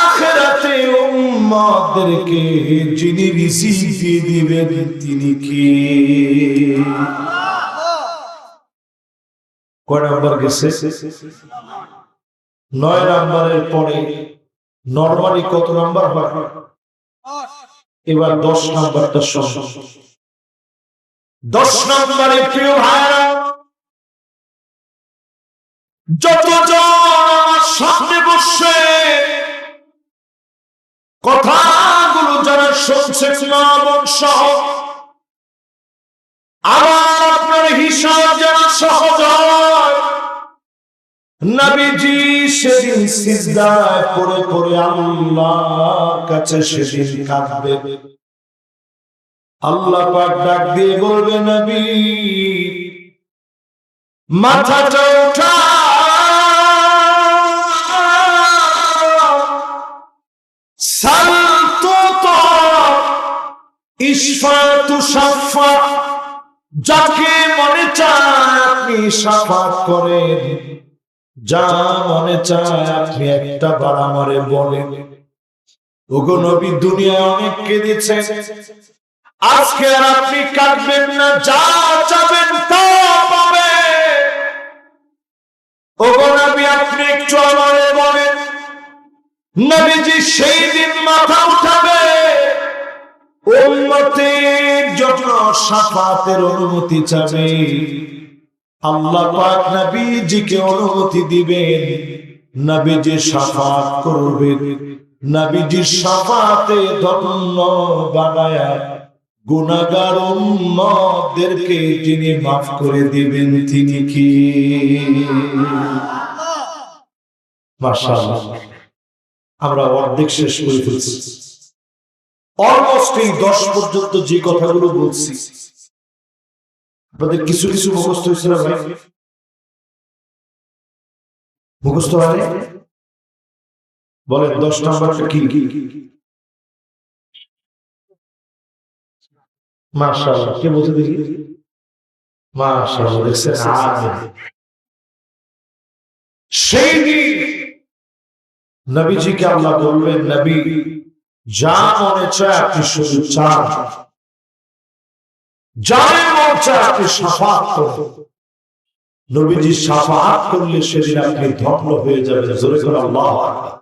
আখিরাতে উম্মতদেরকে যিনি রিজিক দিয়ে দিবেন তিনি কে? কয় নাম্বার গেছে? 9 নাম্বারের পরে নরমালি কত নাম্বার হয়? এবার 10 নাম্বারটা শুনুন। 10 নাম্বারে প্রিয় ভাইরা, যতজন আমার সামনে বসে কথাগুলো যারা শুনছেন মা বোন সহ, আমার আপনার হিসাব যেন সহজ হয়। নবীজি সেদিন সিজদায় পড়ে পড়ে আল্লাহর কাছে সেদিন কাঁদবে। আল্লাহ পাক ডাক দিয়ে বলবে, নবী মাথাটা উঠা, সালতু তো ইশফাতু শাফা, যাকে মনে চায় আপনি শাফাত করেন, যা মনে চায় আপনি একটা বার আমারে বলেন। ওগো নবী দুনিয়ায় অনেক কেঁদেছেন, আজকে আর আপনি কাঁদবেন না, যা চাবেন তা পাবে। ওগো নবী আপনি একটু আমারে বলেন। নবীজি সেই দিন মাথা উঠাবে, উম্মতের জন্য শাফাতের অনুমতি চাবে। আল্লাহ পাক নবীজিকে অনুমতি দিবেন, নবীজি শাফাত করবেন। নবীজির শাফাতে ধন্য বানায়া গুনাহগার উম্মতদেরকে যিনি মাফ করে দিবেন তিনি কি? মাশাআল্লাহ, আমরা অর্ধেক শেষ করে ফেলছি। অলমোস্ট এই 10 পর্যন্ত যে কথাগুলো বলছি আপনাদের কিছু কিছু মুখস্থ হয়েছিল ভাই? মুখস্থ হয়? বলেন 10 নম্বরটা কি? মাশাআল্লাহ, কে বলতে দেখি? মাশাআল্লাহ, দেখছেন? আমিন। সেই দিন নবীজিকে আল্লাহ বলবেন, নবী যা মনে চায় আপনি শুধু চান, যা মনে চায় আপনি শাফাআত করুন। নবীজি শাফাআত করলে সেদিন আপনি ধন্য হয়ে যাবেন। জোরে করে আল্লাহু আকবার।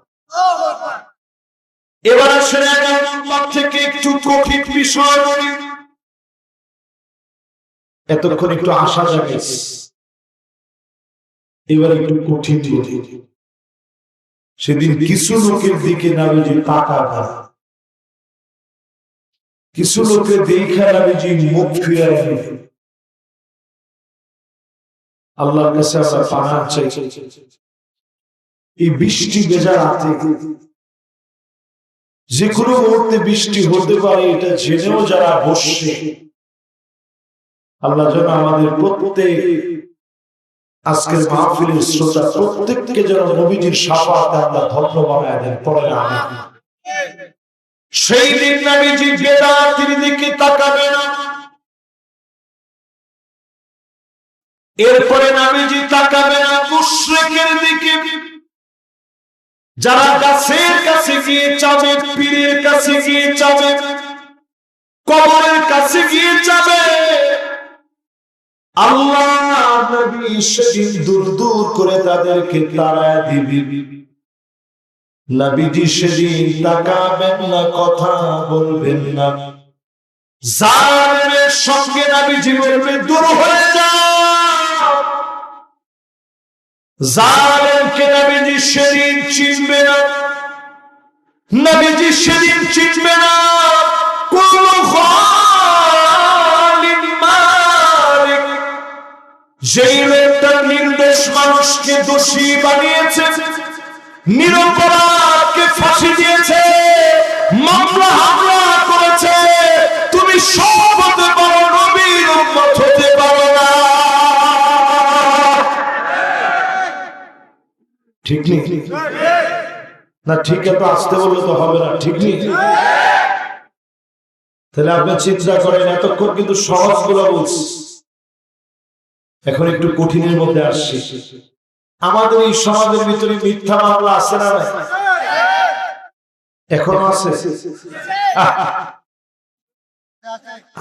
এবার আসেন 11 নম্বর থেকে একটু কঠিন বিষয় বলি। এতক্ষণ একটু আশা জাগিয়েছে, এবার একটু কঠিন বলি। সেদিন কিছু লোকের দিকে নবীজি তাকাবেন, কিছু লোকের দেখে নবীজি মুখ ফিরিয়ে নেবেন। আল্লাহর কাছে আমরা পানাহ চাই, এই বৃষ্টি ভেজা রাতে যে কোনো মুহূর্তে বৃষ্টি হতে পারে এটা জেনেও যারা বসছে, আল্লাহ যেন আমাদের প্রত্যেক আজকের মাহফিলের শ্রোতা প্রত্যেককে যেন নবীজির শাফাআতে আল্লাহ ধন্য বানায় দেন। পড়েন আমিন। সেই দিন নবীজি বেদাতের দিকে তাকাবে না, এরপরে নবীজি তাকাবে না মুশরিকের দিকে, যারা গাছের কাছে গিয়ে চাবে, পীরের কাছে গিয়ে চাবে, কবরের কাছে গিয়ে চাবে। আল্লাহ নবী সেদিন দূর দূর করে তাদেরকে তাড়ায় দিবে। নবীজি সেদিন তাকাবেন না, কথা বলবেন না। জালেমের সঙ্গে নবীজি বলবে দূর হয়ে যাও। জালেমকে নবীজি সেদিন চিনবে না, নবীজি সেদিন চিনবে না। কোন জালিম মালিক যেই লোকটা নির্দোষ মানুষকে দোষী বানিয়েছে, নিরপরাধকে ফাঁসি দিয়েছে, মামলা হামলা করেছে, তুমি সব হতে পারো, নবীর উম্মত হতে পারো না। ঠিক নেই না? ঠিক এত আসতে বললে তো হবে না, ঠিক নেই? তাহলে আপনি চিন্তা করেন, এতক্ষণ কিন্তু সহজ গুলো বলছি, এখন একটু কঠিনের মধ্যে আসছে। আমাদের এই সমাজের ভিতরে মিথ্যা মামলা আছে না? এখনো আছে?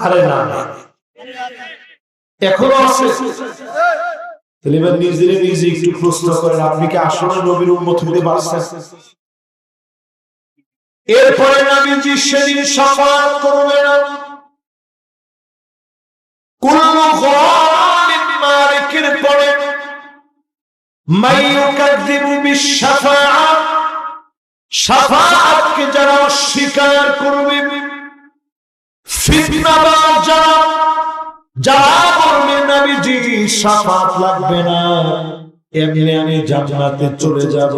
আরে না, এখনো আছে। তাহলে এবার নিজে একটু প্রশ্ন করেন, আপনি কি আসলে নবীর উম্মত হতে পারছেন? এরপরে নবীজি সেদিন শাফাআত করবেন না। কুল্লু যালিম মালিকের পরে মাইয়ুকাযযিবু বিশ-শাফাআহ, শাফাআতকে যারা অস্বীকার করবে, ফিতনাবাজ যারা বলবে নবীজি শাফাআত লাগবে না, এমনি আমি জান্নাতে চলে যাব,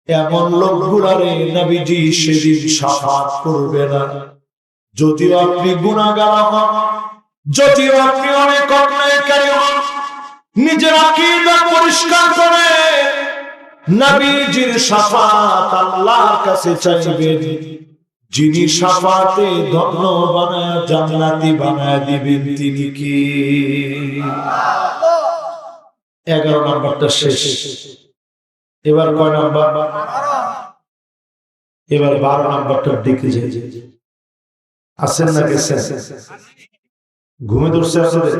এমন লোকগুলারে নবীজি সেদিন শাফাআত করবে না। যদিও আপনি গুনাহগার হন, যদিও আপনি অনেক অন্যায়কারী হন, নিজের আকীদা পরিষ্কার করে নবীজির শাফাআত আল্লাহর কাছে চাইবেন, যিনি শাফাআতে ধন্য বানায় জান্নাতি বানায় দিবেন তিনি কি? 11 নম্বরটা শেষ। এবার কয় নম্বর? এবার 12 নম্বরটার দিকে যাই। আছেন না গেছেন? ঘুমে ধরছে আপনাদের?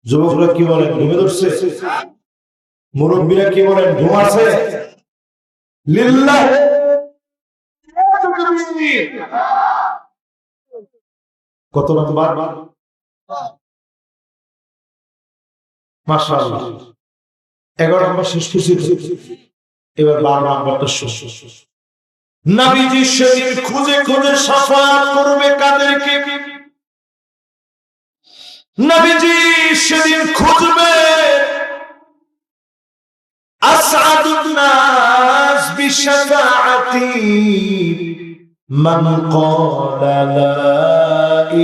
যুবকরা কি বলেন, ঘুমে ধরছে? মুরব্বীরা কি বলেন, ঘুম আছে? লিল্লাহ কত নম্বর? মাশাআল্লাহ, 11 নম্বর শেষ করছি। এবার 12 নম্বরটা শেষ। নবীজি সেদিন খুঁজে খুঁজে শাফাত করবে কাদেরকে? নবীজি সেদিন খুঁজবে আসআদুন নাস বিশফাআতি মান ক্বালা লা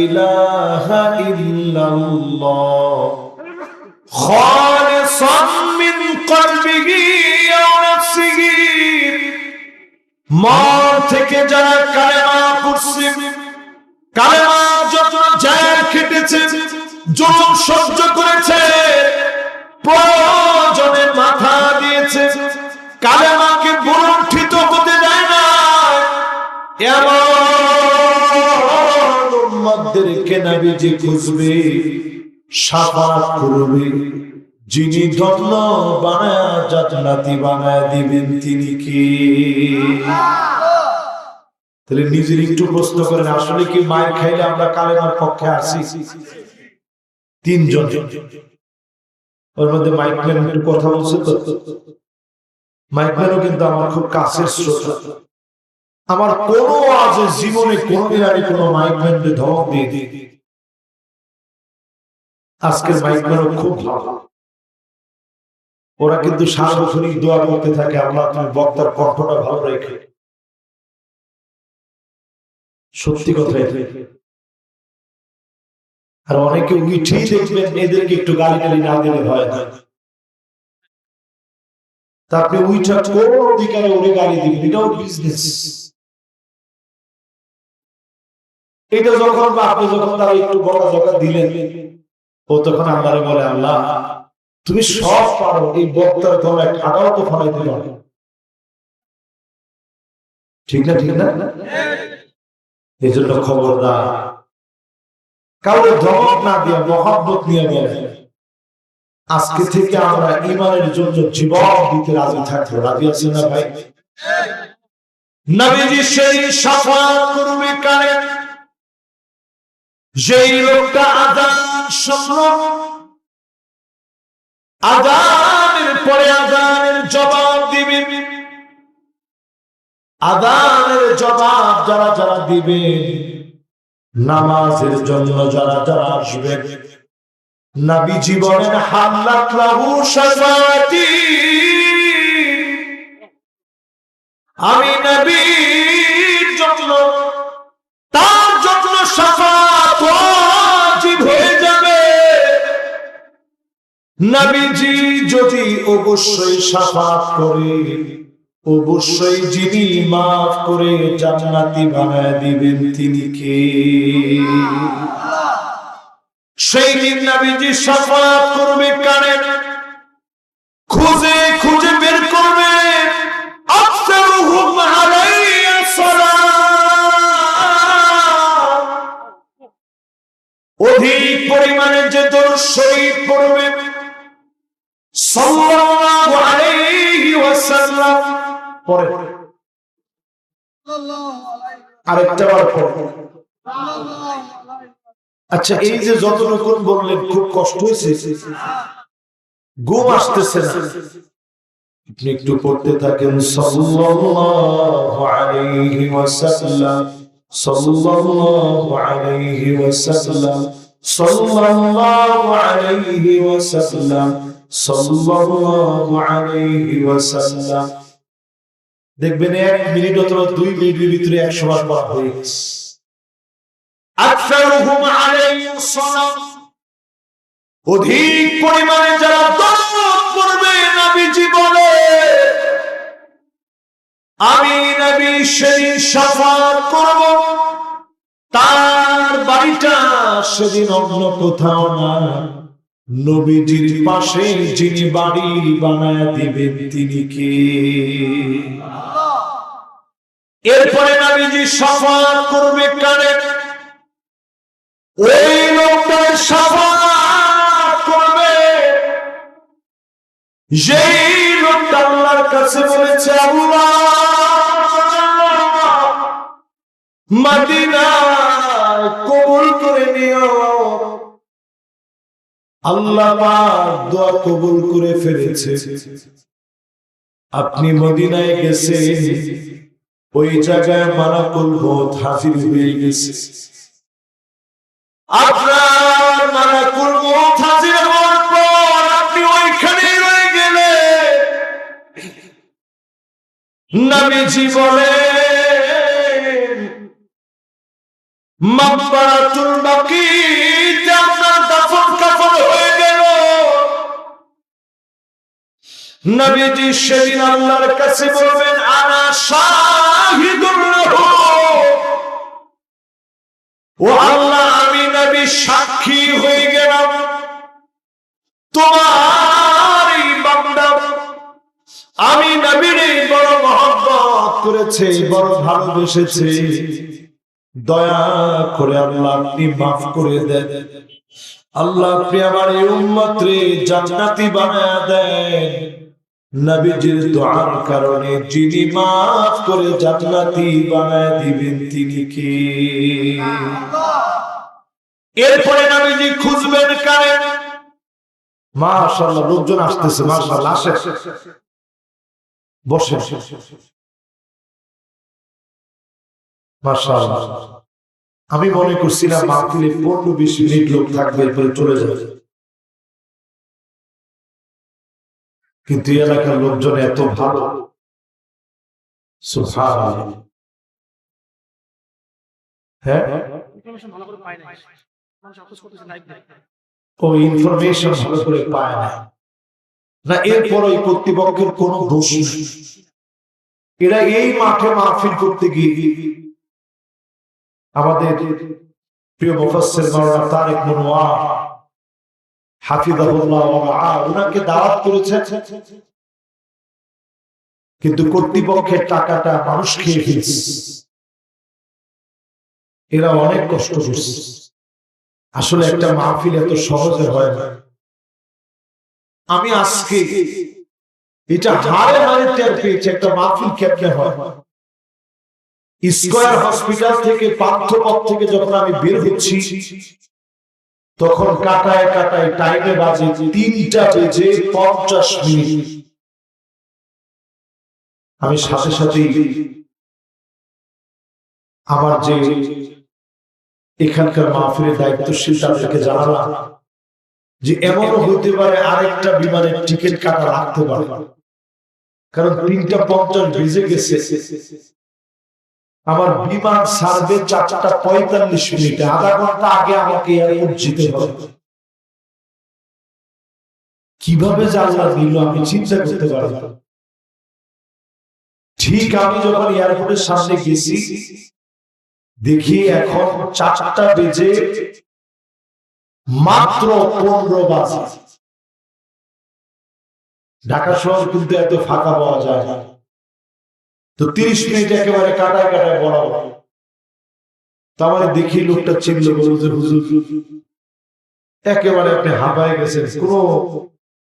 ইলাহা ইল্লাল্লাহ খালিসান মিন কলবিহি আও নাফসিহি। মন থেকে যারা কালেমা পড়ছে, কালেমা যত জায়ের খেটেছে, জুলুম সহ্য করেছে, প্রয়োজনে মাথা দিয়েছে, কালেমাকে বলুণ্ঠিত হতে দেয় না, এমন উম্মতদেরকে নবীজি খুঁজবে, শাফাত করবে। যিনি ধন্য বানায়া জান্নাতি বানায়া দিবেন তিনি কে? তাহলে নিজের একটু প্রশ্ন করেন, আসলে কি মায়ের খাইলে আমরা কালেমার পক্ষে আছি? তিনজন, ওর মধ্যে মাইকম্যান একটু কথা বলছে তো। মাইকম্যানও কিন্তু আমার খুব কাছের শ্রোতা। আমার কোনো আজ জীবনে কোনোদিন আমি কোনো মাইকম্যানকে ধমক দিয়ে দিই। আজকের মাইকম্যানও খুব ভালো। ওরা কিন্তু সার্বক্ষণিক দোয়া করতে থাকে, আল্লাহ তুমি বক্তার কণ্ঠটা ভালো রেখে। সত্যি কথা। আর অনেকে উঠেই দেখবেন এদেরকে একটু গালি গালি না দিলে হয় না। তা আপনি উইটা কোন অধিকারে ওরে গালি দিবেন? এটাও বিজনেস। এটা যখন বা আপনি যখন তারা একটু বড় জগা দিলেন, ও তখন আল্লাহরে বলে, আল্লাহ তুমি সব পারো, এই বক্তার গলায় ঠাডাও তো ফালাইতে পারো। ঠিক না? ঠিক না? এই জন্য খবরদার, কাউকে ধমক না দিয়ে মহব্বত নিয়ে বলে, আজকে থেকে আমরা ঈমানের জন্য জীবন দিতে রাজি থাকবো। রাজি আছেন না ভাই? নবীজি সেই শাফাত করবে কারে? যেই লোকটা আযান শুনলো, আযানের পরে আযানের জবাব দিবে। আযানের জবাব যারা যারা দিবে, নামাজের জন্য যারা যারা আসবে, নবীজি বলেন হাল্লাত লাহু শাফাআতি, আমি নবীর জন্য তার জন্য শাফাআত ওয়াজিব হয়ে যাবে। নবীজি যদি অবশ্যই শাফাআত করে, অবশ্যই যিনি মাফ করে জান্নাতি বানায় দিবেন তিনি কে? সেই দিন নবীজি শাফাআত করবে কারে? খুঁজে খুঁজে বের করবে। আকসারুহুম আলাইয়া সালাত, অধিক পরিমাণে যে দরুদ শরীফ পড়বে সাল্লাল্লাহু আলাইহি ওয়াসাল্লাম পড়ে। আরেকটা বার পড়ে। আচ্ছা, এই যে যতটুকু বললেন খুব কষ্ট হয়েছে, ঘুম আসতেছে না, আপনি একটু পড়তে থাকেন সাল্লাল্লাহু আলাইহি ওয়াসাল্লাম, সাল্লাল্লাহু আলাইহি ওয়াসাল্লাম, সাল্লাল্লাহু আলাইহি ওয়াসাল্লাম, সাল্লাল্লাহু আলাইহি ওয়াসাল্লাম। দেখবেন 1 মিনিট অথবা 2 মিনিটের ভিতরে 100 বার পড়া হয়ে গেছে। আকসারুহুম আলাইহি সালাত, অধিক পরিমাণে যারা দরুদ পড়বে, নবীজি বলে আমি নবী সেদিন শাফাআত করব, তার বাড়িটা সেদিন অন্য কোথাও না, নবীজির পাশে যিনি বাড়ি বানায় দিবেন তিনি কে? এরপরে নবীজি শাফাআত করবে কারে? ওই লোকটার শাফাআত করবে যেই লোকটা আল্লাহর কাছে বলেছে, আল্লাহ মদিনায় কবুল করে নিও। আল্লাহ পাক দোয়া কবুল করে ফেলেছে। আপনি মদিনায় গেছেন, ওই জায়গায় মালাকুল মউত হাজির হয়ে গেছে। আপনার মালাকুল মউত হাজির হওয়ার পর আপনি ওইখানে রয়ে গেলেন। নবীজি বলেন মাকবারাতুল বাকিতে আপনার দাফন কাফন হয়ে গেল। নবীজি সেদিন আল্লাহর কাছে বলবেন আনা শাহিদুর লাহু, ও আল্লাহ আমি নবী সাক্ষী হয়ে গেলাম তোমার এই বান্দা আমি নবীর বড় মহব্বত করেছে, বড় ভালোবেসেছে। দয়া করে আল্লাহ আপনি মাফ করে দেন। আল্লাহ আপনি আমার এই উম্মত রে জান্নাতি বানায়া দেন। নবীজির দোয়ার কারণে যিনি মাফ করে জান্নাতি বানায় দিবেন তিনি কে? এরপরে নবীজি খুঁজবেন কারে? মাশাআল্লাহ, লোকজন আসতেছে। মাশাআল্লাহ, আসে বসে। মাশাআল্লাহ, আমি মনে করছিলাম মাহফিলে 15-20 মিনিট লোক থাকবে, এরপরে চলে যাবে, কিন্তু এলাকার লোকজন এত ভালো। সুবহানাল্লাহ। হ্যাঁ, ও ইনফরমেশন ভালো করে পায় না। না, এরপর ওই কর্তৃপক্ষের কোন দোষ নেই। এরা এই মাঠে মাহফিল করতে গিয়ে আমাদের প্রিয় মুফাসসির মাওলানা তারেক মনোয়ার হাফিজাহুল্লাহ ওয়া রাআ উনাকে দাওয়াত করেছেন, কিন্তু কর্তৃপক্ষের টাকাটা মানুষ খেয়ে ফেলছে। এরা অনেক কষ্ট করছে। আসলে একটা মাহফিল এত সহজে হয় না। আমি আজকে এটা হারে হারে টের পেয়েছি একটা মাহফিল কেমনে হয়। স্কয়ার হসপিটাল থেকে পান্থপথ থেকে যখন আমি বের হচ্ছি, তখন কাটায় কাটায় টাইমে বাজে 3:50। আমি সাথে সাথে আমার যে এখানকার মাহফিলের দায়িত্বশীল তাদেরকে জানালাম যে এমনও হইতে পারে আরেকটা বিমানের টিকিট কাটা রাখতে পারে, কারণ 3:50 বেজে গেছে। আমার বিমান ছাড়বে 4:45, আধা ঘন্টা আগে আমাকে এয়ারপোর্ট যেতে হবে। কিভাবে আল্লাহ দিল আমি চিন্তা করতে পারি। ঠিক আমি যখন এয়ারপোর্টের সামনে গেছি, দেখি এখন 4টা বেজে মাত্র 15 বাজে। ঢাকা শহর কিন্তু এত ফাঁকা পাওয়া যায় না, তো 30 মিনিট একেবারে কাটায় কাটায় বরাবর। তাহলে দেখি লোকটা চিনল, বলল যে হুজুর একেবারে আপনি হাঁপায় গেছেন, কোনো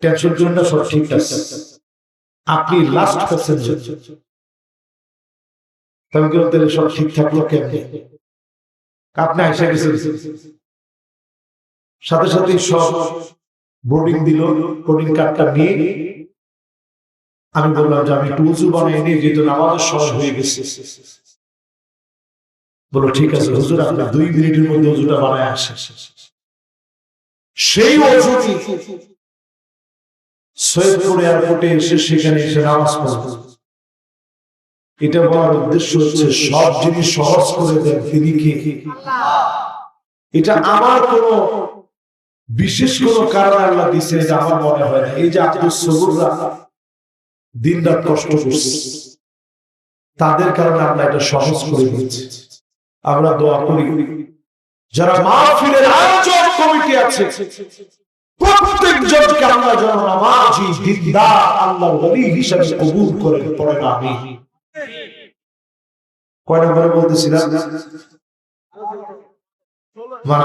টেনশন করবেন না, সব ঠিক আছে, আপনি লাস্ট প্যাসেঞ্জার। তবে কেউ তাহলে সব ঠিক থাকলো কেমনে? আপনি এসে গেছেন। সাথে সাথে সব বোর্ডিং দিল, বোর্ডিং কার্ডটা নিয়ে আমি বললাম যে আমি একটু উঁচু বানিয়ে নিয়ে, যেহেতু নামাজের সময় হয়ে গেছে। বলো ঠিক আছে হুজুর, আপনি 2 মিনিটের মধ্যে উজুটা বানায় আসে। সেই অজুটি সৈয়দপুর এয়ারপোর্টে এসে সেখানে এসে নামাজ পড়ব। এটা বলার উদ্দেশ্য হচ্ছে সব জিনিস সহজ করে দেন তিনি কে? এটা আমার কোন বিশেষ কোন কারণে আল্লাহ দিয়েছে এটা আমার মনে হয় না। এই যে আব্দুস সবুররা দিন রাত কষ্ট করছে, তাদের কারণে আল্লাহ এটা সহজ করে দিয়েছে। আমরা দোয়া করি যারা মাহফিলের আয়োজক কমিটি আছে, প্রত্যেকজনকে আল্লাহ যেন নামাজি দিনদার আল্লাহর ওলি হিসেবে কবুল করেন। পড়েন আমিন। কয় নম্বরে বলতেছিলাম? না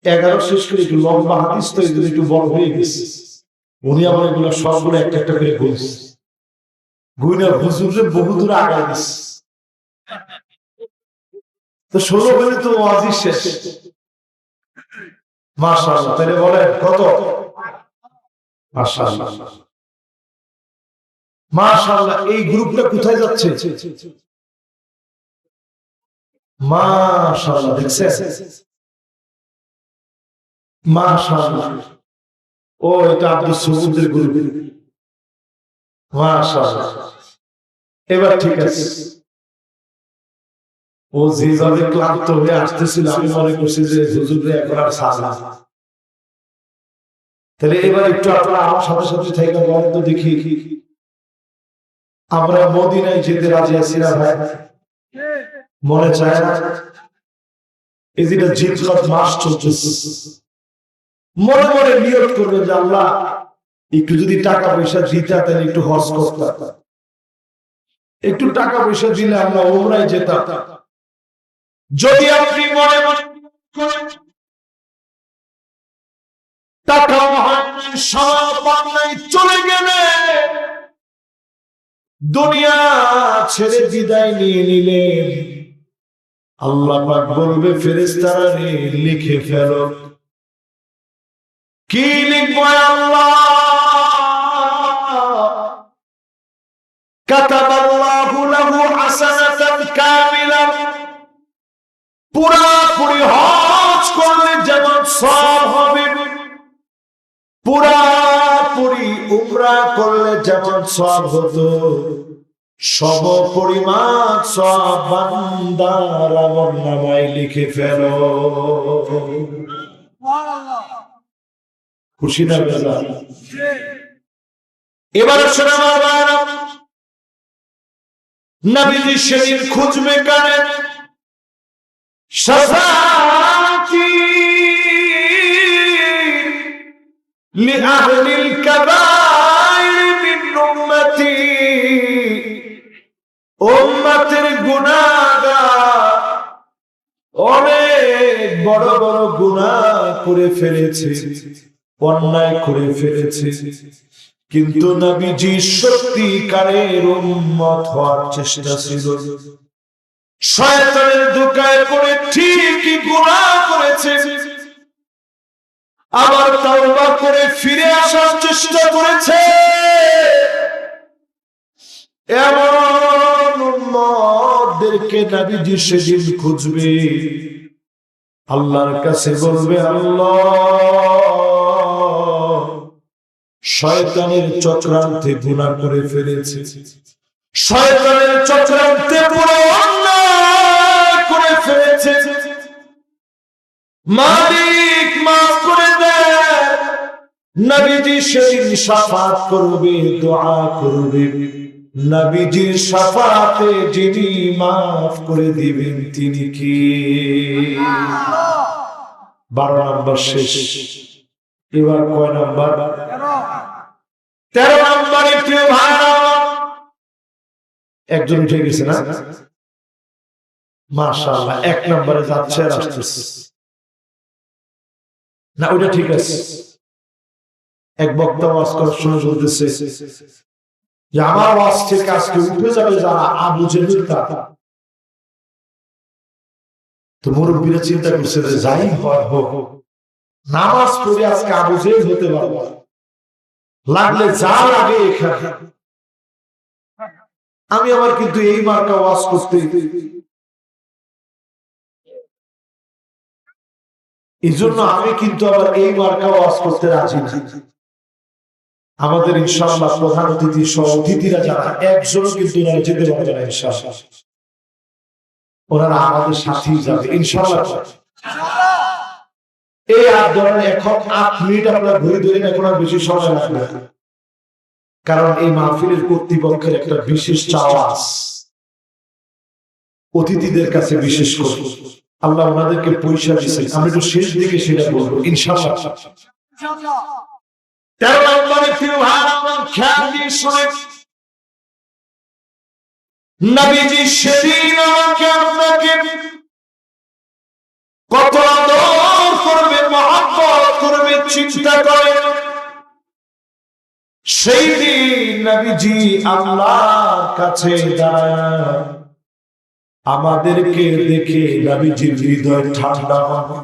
11 শেষ করে একটু লম্বা হাদিস তো একটু বড় হয়ে গেছে। উনি আমার এগুলো সবগুলো একটা একটা করে বলছে, গুইনা হুজুরের বহু দূর আগায় দিচ্ছে। তো 16 বলে তো ওয়াজিব শেষ। মাশাআল্লাহ, তাহলে বলেন কত? মাশাআল্লাহ। মাশাআল্লাহ, এই গ্রুপটা কোথায় যাচ্ছে? মাশাআল্লাহ, দেখছেন? মাশাআল্লাহ, ও এটা আব্দুল সবুদের গ্রুপ। মাশাআল্লাহ, এবার ঠিক আছে। ও যেভাবে ক্লান্ত হয়ে আসতেছিল, আমি মনে করছি যে হুজুরে এখন আর সাজা। তাহলে এবার একটু আপনারা আমার সাথে সাথে থেকে বলেন তো দেখি, আমরা মদিনায় যেতে রাজি আছি না ভাই? মনে চায় না? এই যেটা জিলহজ মাস চলতেছে, মনে মনে নিয়ত করবে যে আল্লাহ একটু যদি টাকা পয়সা দিতা তাহলে একটু হজ করতাম, একটু টাকা পয়সা দিলে আমরা ওমরায় যেতাম। যদি আপনি মনে মনে করেন টাকা চলে গেলে দুনিয়া ছেড়ে বিদায় নিয়ে নিলেন, আল্লাহ পাক বলবে ফেরেশতারা লিখে ফেলো। কি লিখবো? আল্লাহ কাতাবাল্লাহু লাহু হাসানাতান কামিলা, পুরাপুরি হজ করলে যেমন সওয়াব হবে, পুরাপুরি উমরা করলে যেমন সওয়াব হতো, সম পরিমাণ সওয়াব বান্দার আমলনামায় লিখে ফেলো। খুশি না বেজার? এবার শোনা বাবা, নবীজি সেদিন খুঁজবে কানে শাফাআতি লিআহলিল কাবাইর মিন উম্মতি, উম্মতের গুনাহগার অনেক বড় বড় গুনাহ করে ফেলেছে, অন্যায় করে ফেলেছে, কিন্তু নবীজি সত্যিকারের উম্মত হওয়ার চেষ্টা ছিল। শয়তানের ধোঁকায় পড়ে ঠিকই গুনাহ করেছে, আবার তাওবা করে ফিরে আসার চেষ্টা করেছে। এমন উম্মতদেরকে নবীজি সেদিন খুঁজবে, আল্লাহর কাছে বলবে আল্লাহ শয়তানের চক্রান্তে গুনাহ করে ফেলেছে, শয়তানের চক্রান্তে পুরো অন্যায় করে ফেলেছে, মালিক মাফ করে দেন। নবীজি সেদিন শাফাত করবে, দোয়া করবে, নবীজির শাফাতে যিনি মাফ করে দিবেন তিনি কি? 12 নম্বর শেষ, এবার কয় নম্বর? 13 নম্বরে প্রিয় ভাইরা একজন উঠে গেছে না? মাশাআল্লাহ, 1 নম্বরে যাচ্ছে আর আসতেছে না, ওটা ঠিক আছে। এক বক্তা ওয়াজ করার সময় বলতেছে যে আমার ওয়াজ থেকে আজকে উঠে যাবে যারা আবু জেহেল তারা। তো মুরব্বীরা চিন্তা করছে যে যাই হয় হোক, নামাজ পড়ে আজকে আবু জেহেল হতে পারবো, লাগলে যা লাগে এখানে। আমি আবার কিন্তু এই মার্কা ওয়াজ করতে, এই জন্য আমি কিন্তু আবার এই মার্কা ওয়াজ করতে রাজি না। আমাদের ইনশাআল্লাহ প্রধান অতিথি সহ অতিথিরা যারা, একজনও কিন্তু ওনারা যেতে পারবে না ইনশাআল্লাহ, ওনারা আমাদের সাথেই যাবে ইনশাআল্লাহ। এই ধরেন এখন 8 মিনিট আপনারা ঘুরে ধরেন, এখন আর বেশি সময় লাগবে না, কারণ এই মাহফিলের কর্তৃপক্ষের একটা বিশেষ চাওয়া অতিথিদের কাছে, বিশেষ করে আল্লাহ ওনাদেরকে পয়সা দিয়েছেন, আমরা একটু শেষ দিকে সেটা বলবো ইনশাআল্লাহ। 13 নম্বরে প্রিয় ভাইরা আমার খেয়াল দিয়ে শুনেন, নবীজি সেদিন আমাকে আপনাকে কত আদর করবে, মহব্বত করবে, চিন্তা করে। সেই দিন নবীজি আল্লাহর কাছে দাঁড়ায় আমাদেরকে দেখে নবীজির হৃদয় ঠান্ডা হবে।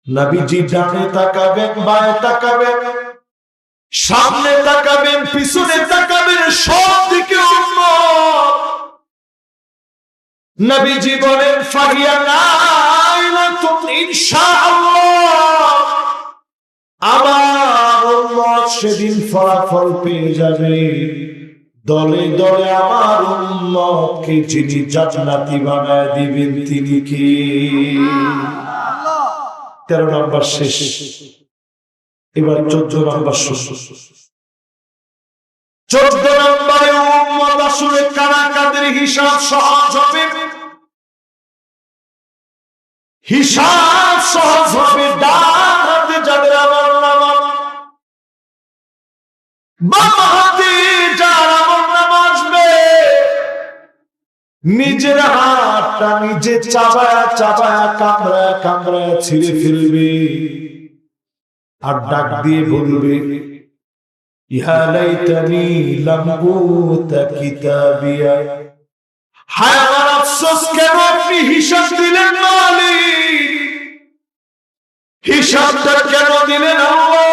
নবীজি ডানে তাকাবেন, বায়ে তাকাবেন, সামনে তাকাবেন পিছনে তাকাবেন সব দিকে উম্মত। নবীজি বলেন ফাহিয়া নাইলাতুন ইনশাআল্লাহ, আমার উম্মত সেদিন ফলাফল পেয়ে যাবে। দলে দলে আমার উম্মতকে যিনি জান্নাতি বানায় দিবেন তিনি কি? 13 নম্বর শেষ, এবার 14 নম্বর শুরু। 14 নম্বরে উম্মত আসলে কারা, কাদের হিসাব সহজ হবে? হিসাব সহজ হবে ডান হাতে যাদের আমল নামা, বাম হাতে যার আমল নামা আসবে। নিজের হাতটা নিজে চাবায়া চাবায়া কামড়ায়া কামড়ায়া ছিঁড়ে ফেলবে আর ডাক দিয়ে বলবে ইয়া লাইতানি লাম উতা কিতাবিয়া, হায় আমার আফসোস, কেন আপনি হিসাব দিলেন মালিক, হিসাবটা কেন দিলেন আল্লাহ?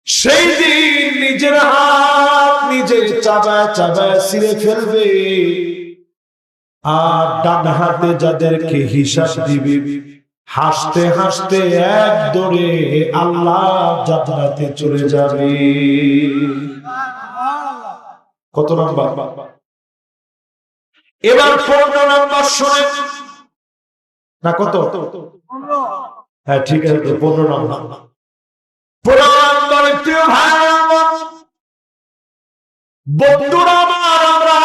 সেই দিন নিজের হাত নিজে চাবায় চাবায় ছিঁড়ে ফেলবে আর ডান হাতে যাদেরকে হিসাব দিবে হাসতে হাসতে এক দৌড়ে আল্লাহ জান্নাতে চলে যাবে। কত নম্বর? এবার 15 নম্বর শুনেন না, কত? হ্যাঁ ঠিক আছে, 15 নম্বর। 15 নম্বর প্রিয় ভাই বন্ধুরা আমার, আমরা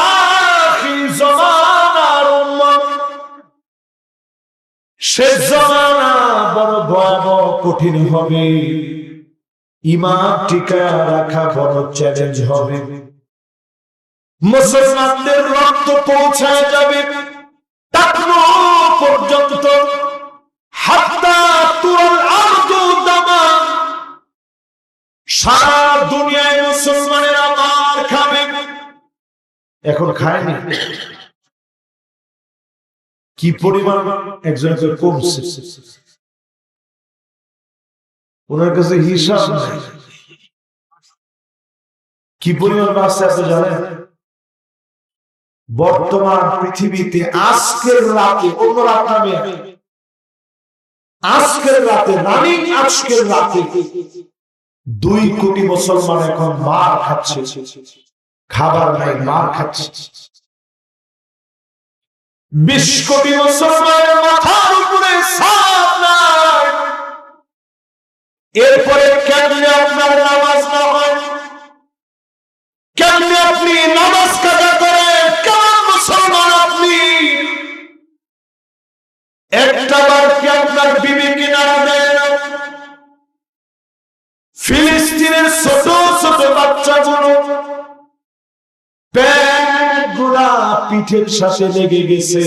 আখির জামানার উম্মত। শেষ জামানা বড় ভয়াবহ কঠিন হবে, ঈমান টিকায় রাখা বড় চ্যালেঞ্জ হবে। মুসলমানদের রক্ত পৌঁছায় যাবে টাকনো পর্যন্ত, হাত্তা তুরাল আরদু দামা, সারা দুনিয়ায় মুসলমানেরা মার খাবে। এখন খায়নি, কি পরিমাণ একজন কমছে, ওনার কাছে হিসাব নাই। কি পরিমাণ বাঁচছে আপনি জানেন? বর্তমান পৃথিবীতে আজকের রাতে, অন্য রাত নামে, আজকের রাতে রানিং, আজকের রাতে 2 কোটি মুসলমান এখন মার খাচ্ছে, খাবার নাই মার খাচ্ছে। 20 কোটি মুসলমানের মাথার উপরে ছাদ নাই। এরপরে কেমনে আপনার নামাজ না হয়, কেমনে আপনি নামাজ কাজা করেন, কেমন মুসলমান আপনি? একটা বার কি আপনার বিবি কিনারা দেয় না? ফিলিস্তিনের ছোট ছোট বাচ্চাগুলো প্যান্ট গুলা পিঠের সাথে লেগে গেছে,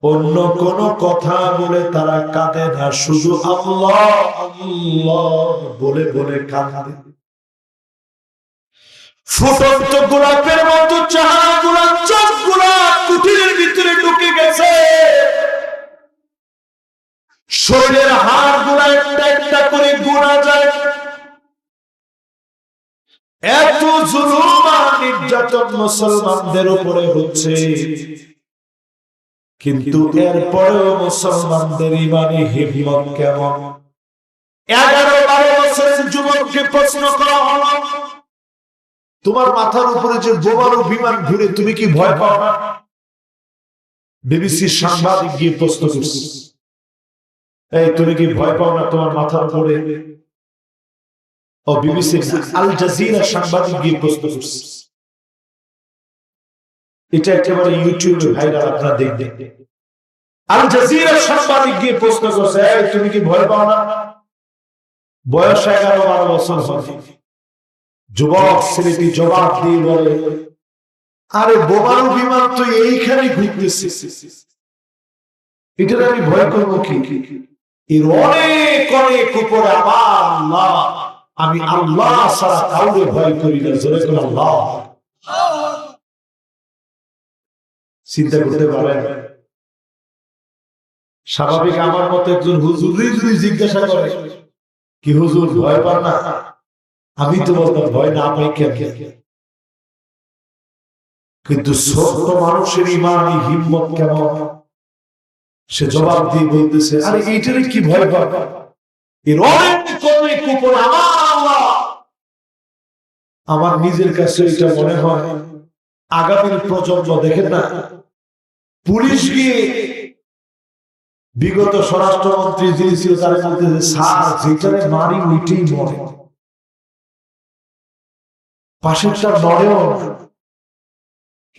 অন্য কোন কথা বলে তারা কাঁদে না, শুধু আল্লাহ আল্লাহ বলে বলে কাঁদে। ফুটন্ত গোলাপের মতো চেহারা গুলা, চোখ গুলা কুটিরের ভিতরে ঢুকে গেছে, শরীরের হাড় গুলা একটা একটা করে গোনা যায়। এত জুলুম আর নির্যাতন মুসলমানদের উপরে হচ্ছে, কিন্তু এরপরেও মুসলমানদের ইমানি হিম্মত কেমন? 11-12 বছরের যুবককে প্রশ্ন করা হলো, তোমার মাথার উপরে যে বোমারু বিমান ঘুরে তুমি কি ভয় পাও না? বিবিসির সাংবাদিক গিয়ে প্রশ্ন করছে, এই তুমি কি ভয় পাও না তোমার মাথার উপরে? ও বিবিসি আল জাজিরা সাংবাদিক গিয়ে প্রশ্ন করছে, এটা একেবারে ইউটিউবে ভাইরাল, আপনারা দেখবেন। আল জাজিরা সাংবাদিক গিয়ে প্রশ্ন করছে, এই তুমি কি ভয় পাও না? বয়স 11-12 বছর হবে। যুবক ছেলেটি জবাব দিয়ে বলে, আরে বোমারু বিমান তো এইখানে ঘুরতেছে, এটার আমি ভয় করবো কি? এর অনেক অনেক উপরে আমার আল্লাহ, আমি আল্লাহ ছাড়া কাউকে ভয় করি না। জোরে করে আল্লাহ। চিন্তা করতে পারেন, স্বাভাবিক আমার মতো একজন হুজুরই যদি জিজ্ঞাসা করে কি হুজুর ভয় পান না, আমি তো বলতাম ভয় না পাই কেন। কিন্তু ছোট্ট মানুষের ইমানি হিম্মত কেমন, সে জবাব দিয়ে বলতেছে আরে এইটারে কি ভয় পাবে, এর অনেক অনেক উপর আমার আল্লাহ। আমার নিজের কাছে এটা মনে হয় আগামীর প্রজন্ম দেখেন না, পুলিশ গিয়ে বিগত স্বরাষ্ট্রমন্ত্রী যিনি ছিল তারা বলতেছে স্যার যেটারে মারি ওইটাই মরে, পাশেরটা নড়েও না।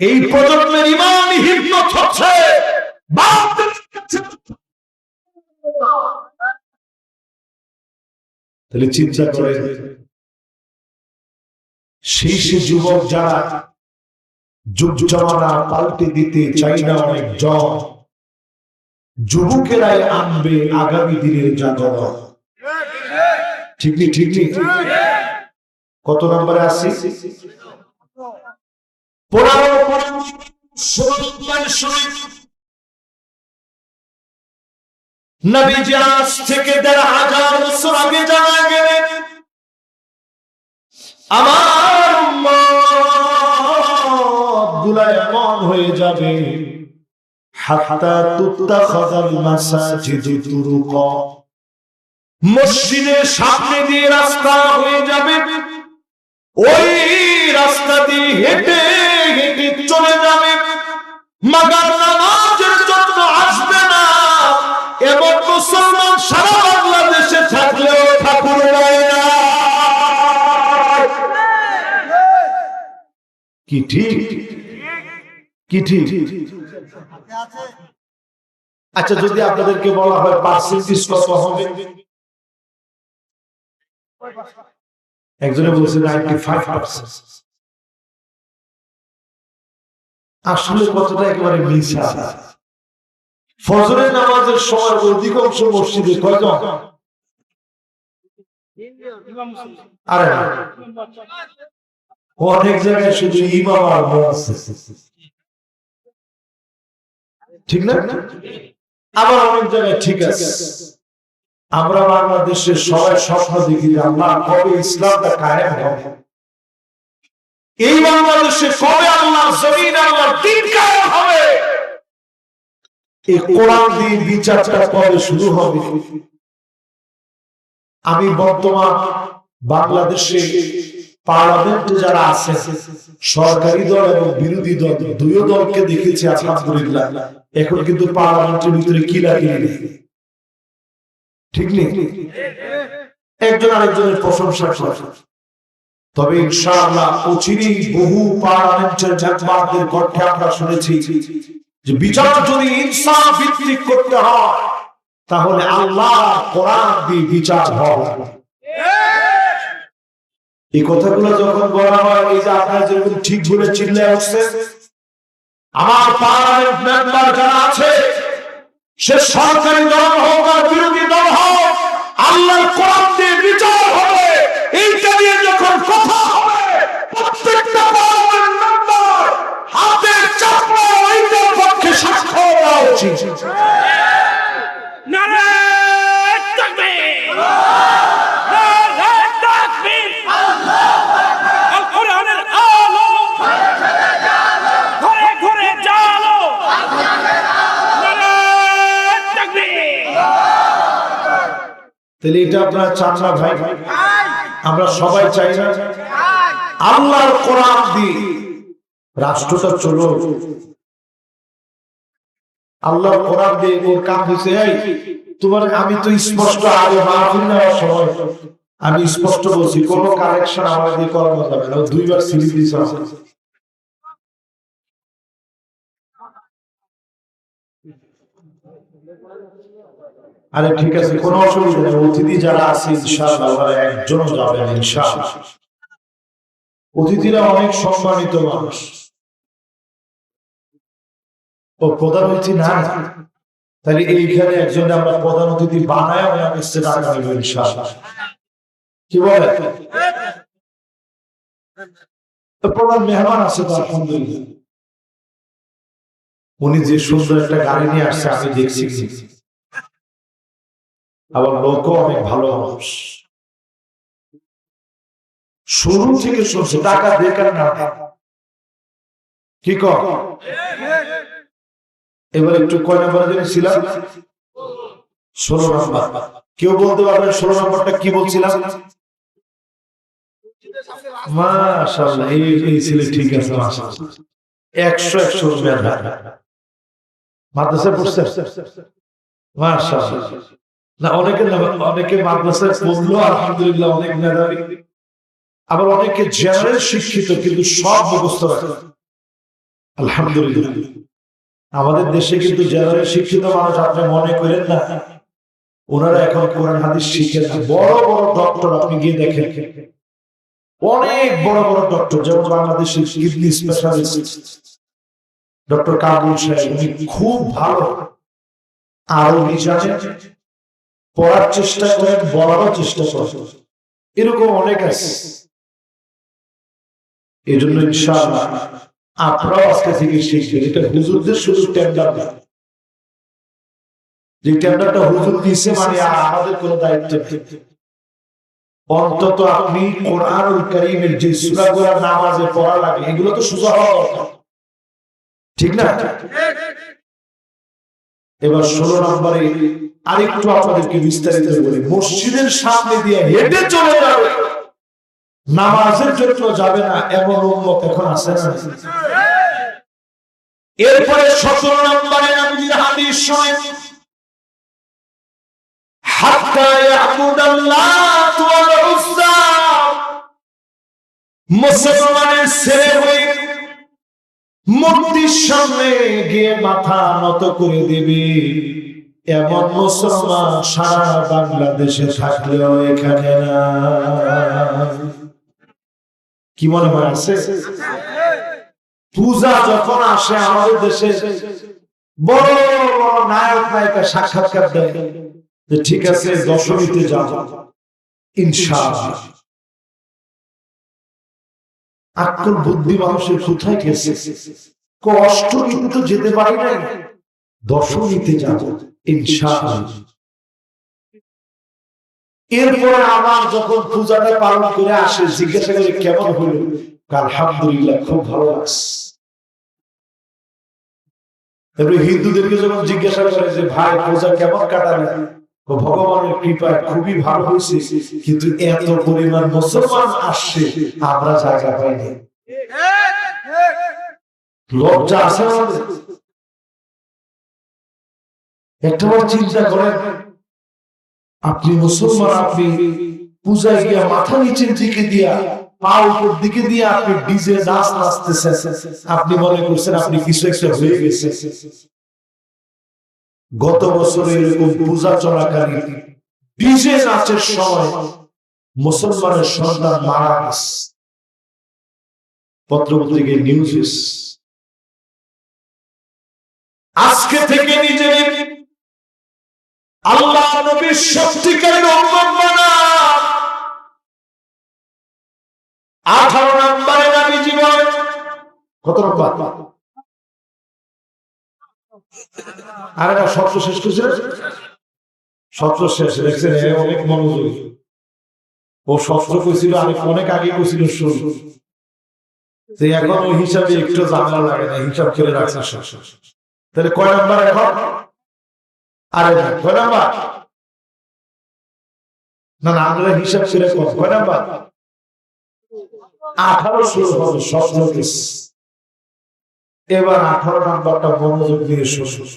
এই প্রজন্মের ইমানি হিম্মত হচ্ছে তাহলে চিন্তা করে সেই যুবক যারা যুগ জমানা পাল্টে দিতে চাই না, অনেক জন যুবকেরাই আনবে আগামী দিনের জাগরণ। ঠিক নেই? ঠিক নেই? কত নম্বরে আসছি? 15 নবীজি আজ থেকে 1500 বছর আগে জানা গেলেন আমার উম্মতগুলো এমন হয়ে যাবে হাত্তা তুত্তাখাযাল মাসাজিদু তুরুকা, মসজিদের সামনে দিয়ে রাস্তা হয়ে যাবে, ওই রাস্তা দিয়ে হেঁটে হেঁটে চলে যাবে, মাগার নামাজের জন্য আসবে না। এবং মুসলমান সারা বাংলাদেশে থাকলেও ঠাকুর পায় না। কি ঠিক? কি ঠিক? আচ্ছা যদি আপনাদেরকে বলা হয় পার্সেন্টেজ কত হবে, একজনে বলছে 95%। আসলে কতটা একেবারে মিছা। ফজরের নামাজের সময় অধিকাংশ মসজিদে কয়জন? আরে অনেক জায়গায় শুধু ইমাম আর মুয়াজ্জিন, ঠিক না? আবার অনেক জায়গায় ঠিক আছে। আমরা বাংলাদেশের সবাই স্বপ্ন দেখি যে আল্লাহ কবে ইসলামটা কায়েম হবে, এই বাংলাদেশে কবে আল্লাহ জমিন আল্লাহর দ্বীন কায়েম হবে, এই কোরআন দিয়ে বিচারটা কবে শুরু হবে। আমি বর্তমান বাংলাদেশে পার্লামেন্টে যারা আছে, সরকারি দল এবং বিরোধী দল দুই দলকে দেখেছি আলহামদুলিল্লাহ। এখন কিন্তু পার্লামেন্টের ভিতরে কিলাকিলি নেই, ঠিক নেই? একজন আরেকজনের প্রশংসা করে। তবে ইনশাআল্লাহ অচিরেই বহু পার্লামেন্টের মেম্বারদের কণ্ঠে আমরা শুনেছি যে বিচার যদি ইনসাফ ভিত্তিক করতে হয় তাহলে আল্লাহ কোরআন দিয়ে বিচার হবে। এই কথাগুলো যখন বলা হয়, এই যে আপনারা যেরকম ঠিক বলে চিল্লায় উঠছেন, আমার পার্লামেন্ট মেম্বার যারা আছে, সে সরকারি দল হোক আর বিরোধী দল হোক, আল্লাহর কোরআন দিয়ে বিচার হবে, এইটা নিয়ে যখন কথা হবে প্রত্যেকটা পার্লামেন্ট মেম্বার হাতে চাপড়া এইটার পক্ষে সাক্ষ্য দেওয়া উচিত। নারায়ে তাকবীর, নারায়ে তাকবীর, আল কোরআনের আলো ঘরে ঘরে জালো, নারায়ে তাকবীর। তাহলে এটা আপনারা চান না ভাই? আমরা সবাই চাই না? আল্লাহর কোরআন দিয়ে রাষ্ট্রটা চলো, আল্লাহর কোরআন দিয়ে ওর কাম হয়েছে। এই তোমার আমি তো স্পষ্ট আগে মাহফিল নেওয়ার সময় আমি স্পষ্ট বলছি কোন কারেকশন আমার দিয়ে করানো যাবে না। 2 বার সিলি দিয়েছে। আরে ঠিক আছে, কোনো অসুবিধা নেই। অতিথি যারা আছে ইনশাআল্লাহ একজনও যাবেন ইনশাআল্লাহ। অতিথিরা অনেক সম্মানিত মানুষ। ও প্রধান অতিথি না, তাহলে এইখানে একজন আমরা প্রধান অতিথি বানায় ওনার কাছে টাকা নেব ইনশাআল্লাহ। কি বলে? প্রধান মেহমান আছে তো আলহামদুলিল্লাহ। উনি যে সুন্দর একটা গাড়ি নিয়ে আসছে আমি দেখছি, আবার লোকও অনেক ভালো মানুষ। শুরু থেকে শুনছে টাকা দেখার না কি কর। এবার একটু কয় নম্বরে জেনেছিলাম? 16 নম্বর। কেউ বলতে পারবেন 16 নম্বরটা কি বলছিলাম? মাশাআল্লাহ, এই ছেলে ঠিক আছে মাশাআল্লাহ, 100 মেধা। মাদ্রাসায় পড়ছে মাশাআল্লাহ। না অনেকে মাদ্রাসায় পড়লো আলহামদুলিল্লাহ, অনেক মেধাবী। আবার অনেকে জেনারেল শিক্ষিত কিন্তু সব মুখস্থ রাখে আলহামদুলিল্লাহ। আমাদের দেশে কিন্তু জেনারেল শিক্ষিত মানুষ আপনি মনে করেন না ওনারা এখন কোরআন হাদিস শিখেন। বড় বড় ডক্টর আপনি গিয়ে দেখেন, অনেক বড় বড় ডক্টর, যেমন বাংলাদেশের কিডনি স্পেশালিস্ট ডক্টর কাবুল সাহেব, উনি খুব ভালো আরবি জানেন, পড়ার চেষ্টা করেন, বলারও চেষ্টা করেন, এরকম অনেক আছে। এই জন্য ইনশাআল্লাহ আপনারাও আজকে থেকে শিখবেন। এটা হুজুরদের শুধু টেন্ডার না, যে টেন্ডারটা হুজুর দিয়েছে মানে আমাদের কোনো দায়িত্ব নেই। অন্তত আপনি কোরআনুল কারীমের যে সূরাগুলো নামাজে পড়া লাগে এগুলো তো সোজা হওয়া দরকার, ঠিক না? এবার 16 নম্বরে আরেকটু আপনাদেরকে বিস্তারিত বলি। মসজিদের সামনে দিয়ে হেঁটে চলে যাবে, নামাজের জন্য যাবে না, এমন উম্মত এখন আছে না? এরপরে 17 নম্বরে নবীর হাদিস শোনেন, হাত্তা ইয়াবুদাল্লাহ ওয়াল উজ্জা, মুসলমানের ছেলে হয়ে মূর্তির সামনে গিয়ে মাথা নত করে দেবে, এমন মুসলমান সারা বাংলাদেশে থাকলেও এখানে না। কি মনে হয় আছে? পূজা যখন আসে আমাদের দেশে বড় বড় নায়ক নায়িকা সাক্ষাৎকার দেয়, ঠিক আছে দশমীতে যাব ইনশাআল্লাহ। আকল বুদ্ধি মানুষের কোথায় গেছে? কষ্ট কিন্তু যেতে পারি নাই, দশমীতে যাব ইনশাআল্লাহ। এরপরে আবার যখন পূজাটা পালন করে আসে, জিজ্ঞাসা করে কেমন হলো, আলহামদুলিল্লাহ খুব ভালো লাগছে। তারপরে হিন্দুদেরকে যখন জিজ্ঞাসা করে যে ভাই পূজা কেমন কাটালেন, ভগবানের কৃপায় খুবই ভালো হয়েছে, কিন্তু এত পরিমাণ মুসলমান আসছে আমরা জায়গা পাইনি। লজ্জা আছে আমাদের? একটা বার চিন্তা করেন, আপনি মুসলমান, আপনি পূজায় গিয়া মাথা নিচের দিকে দিয়া পা উপর দিকে দিয়ে আপনি ডিজে নাচ নাচতেছেন, আপনি মনে করছেন আপনি কিছু একটা হয়ে গেছে। গত বছর এরকম পূজা চলাকালীন ডিজে নাচের সময় মুসলমানের সন্তান মারা গেছে, পত্রপত্রিকায় নিউজ। আজকে থেকে নিজের আল্লাহ নবীর সত্যিকারের উম্মত বানান। 18 নম্বরে নবী জীবন কত নম্বর? আরে না, 17 শেষ করছে, 17 শেষ দেখছেন, অনেক মনোযোগী। ও 17 কইছিল, আমি অনেক আগে কইছিল শুরু, এখন ওই হিসাবে একটু ঝামেলা লাগে না, হিসাব করে রাখছে। তাহলে কয় নাম্বার এখন? আরে না, কয় নাম্বার? না না, আমরা হিসাব করে কয় নাম্বার? 18 শুরু হবে, 17। এবার 18 নাম্বারটা মনোযোগ দিয়ে শুনুন।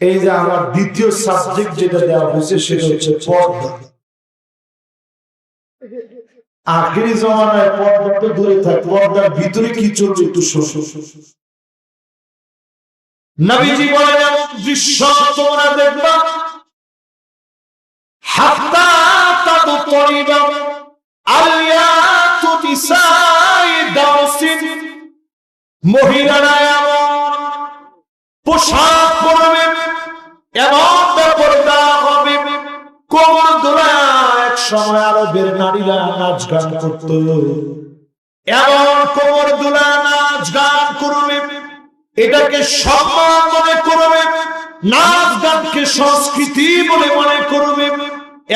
এই যে আমার দ্বিতীয় সাবজেক্ট যেটা দেওয়া হয়েছে সেটা হচ্ছে পর্দা। আখেরি জমানায় পর্দা তো দূরে থাকে, পর্দার ভিতরে কি চলছে একটু শুনুন। নবীজি বলেন এমন দৃশ্য তোমরা দেখবা, হাত্তা তাদতরিবা আলিয়াতু নিসাই দাওসিন, মহিলারা এমন পোশাক পরবে, এমন বেপরদা হবে, কোমর দোলা। এক সময় আরবের নারীরা নাচ গান করত, এমন কোমর দোলা নাচ গান করবে, এটাকে সম্মান মনে করবে, নাচ গানকে সংস্কৃতি বলে মনে করবে,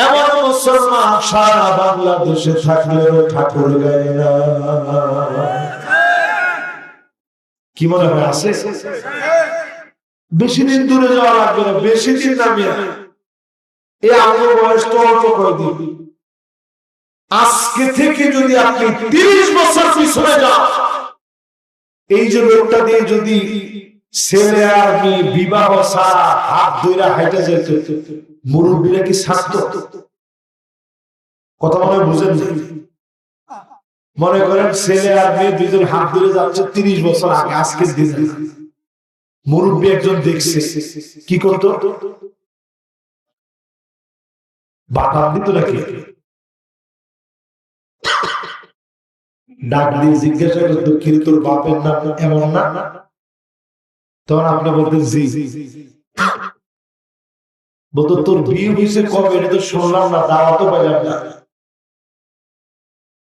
এমন মুসলমান সারা বাংলাদেশে থাকলেও ঠাকুর গায় না। কি মনে হয় আছে? বেশি দিন দূরে যাওয়া লাগবে না, বেশি দিন নামে এই আমার বয়স তো অল্প কয়েকদিন। আজকে থেকে যদি আপনি 30 বছর পিছনে যান, এই যে লোকটা দিয়ে যদি ছেলে আর মেয়ে বিবাহ ছাড়া হাত ধরে হাইটা যেত, মুরব্বীরা কি ছাড়ত? কথা মনে বুঝেন? মনে করেন ছেলে আর মেয়ে দুজন হাত ধরে যাচ্ছে 30 বছর আগে, আজকের দিন মুরব্বী একজন দেখছে, কি করতো? বাতাম দিত নাকি? ডাক দিয়ে জিজ্ঞাসা করতো, কি তোর বাপের নাম এমন না? তখন আপনি বলতেন জি। বলতো তোর বিয়ে হয়েছে কবে? এটা তো শুনলাম না, দাওয়াতও পাইলাম না।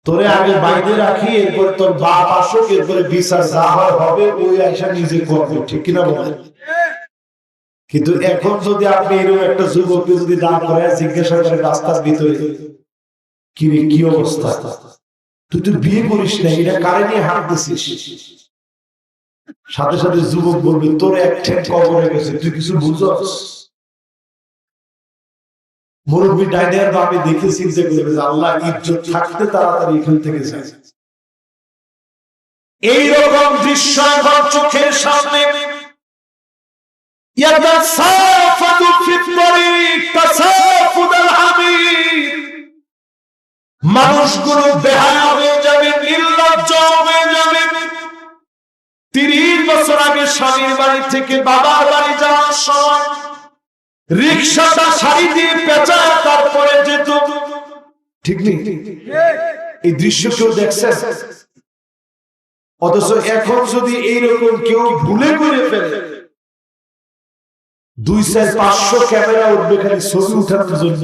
তোরে আগে বাইরে রাখি, এরপর তোর বাপ আসুক, এরপরে বিচার যা হবে ওই আশা নিজে করবে, ঠিক কিনা বলেন? কিন্তু এখন যদি আপনি এরকম একটা যুবককে যদি দাঁড় করে জিজ্ঞাসা করেন রাস্তার ভিতরে, কি রে কি অবস্থা, তুই তো বিয়ে করিস না, এটা কারে নিয়ে হাঁটতেছিস? সাথে সাথে যুবক বলবে, তোর এক ঠ্যাং কবরে গেছে, তুই কিছু বুঝছস? মুরব্বী ডাইনিয়ার ভাবে দেখে চিন্তা করবে যে আল্লাহ ইজ্জত থাকতে তাড়াতাড়ি এখান থেকে যায়। এইরকম দৃশ্য এখন চোখের সামনে। মানুষগুলো বেহায়া হয়ে যাবে, নির্লজ্জ হয়ে যাবে। 30 বছর আগে স্বামীর বাড়ি থেকে বাবার বাড়ি যাওয়ার সময় রিক্সাটা শাড়ি দিয়ে পেঁচায় তারপরে যেত, ঠিক নেই? এই দৃশ্য কেউ দেখছে? অথচ এখন যদি এইরকম কেউ ভুলে করে ফেলে, 200-500 ক্যামেরা উঠবে খালি ছবি উঠানোর জন্য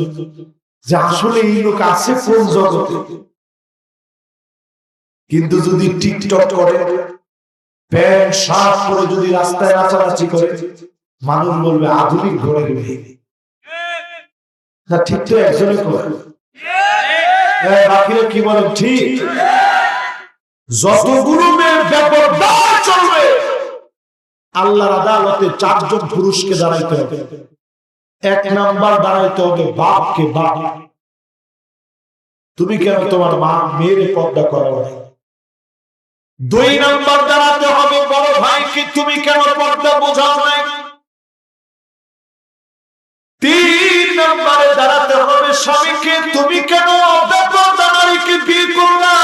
যে আসলে এই লোক আছে কোন জগতে। কিন্তু যদি টিকটক করে, প্যান্ট শার্ট পরে যদি রাস্তায় নাচানাচি করে, মানুষ বলবে আধুনিক ঘরে ঘুরে। না ঠিক তো একজনে করে, বাকিরা কি বলেন? ঠিক। যতগুলো মেয়ের ব্যাপার চলবে, আল্লাহর আদালতে 4 জন পুরুষকে দাঁড়াইতে হবে। 1 নাম্বার দাঁড়াইতে হবে বাপকে। বাপ, তুমি কেন তোমার মা মেয়ের পর্দা করাও নাই? 2 নাম্বার দাঁড়াতে হবে বড় ভাইকে, তুমি কেন পর্দা বোঝাও নাই? 3 নম্বরে দাঁড়াতে হবে স্বামীকে, তুমি কেন বেপরদা নারীকে বিয়ে করলা?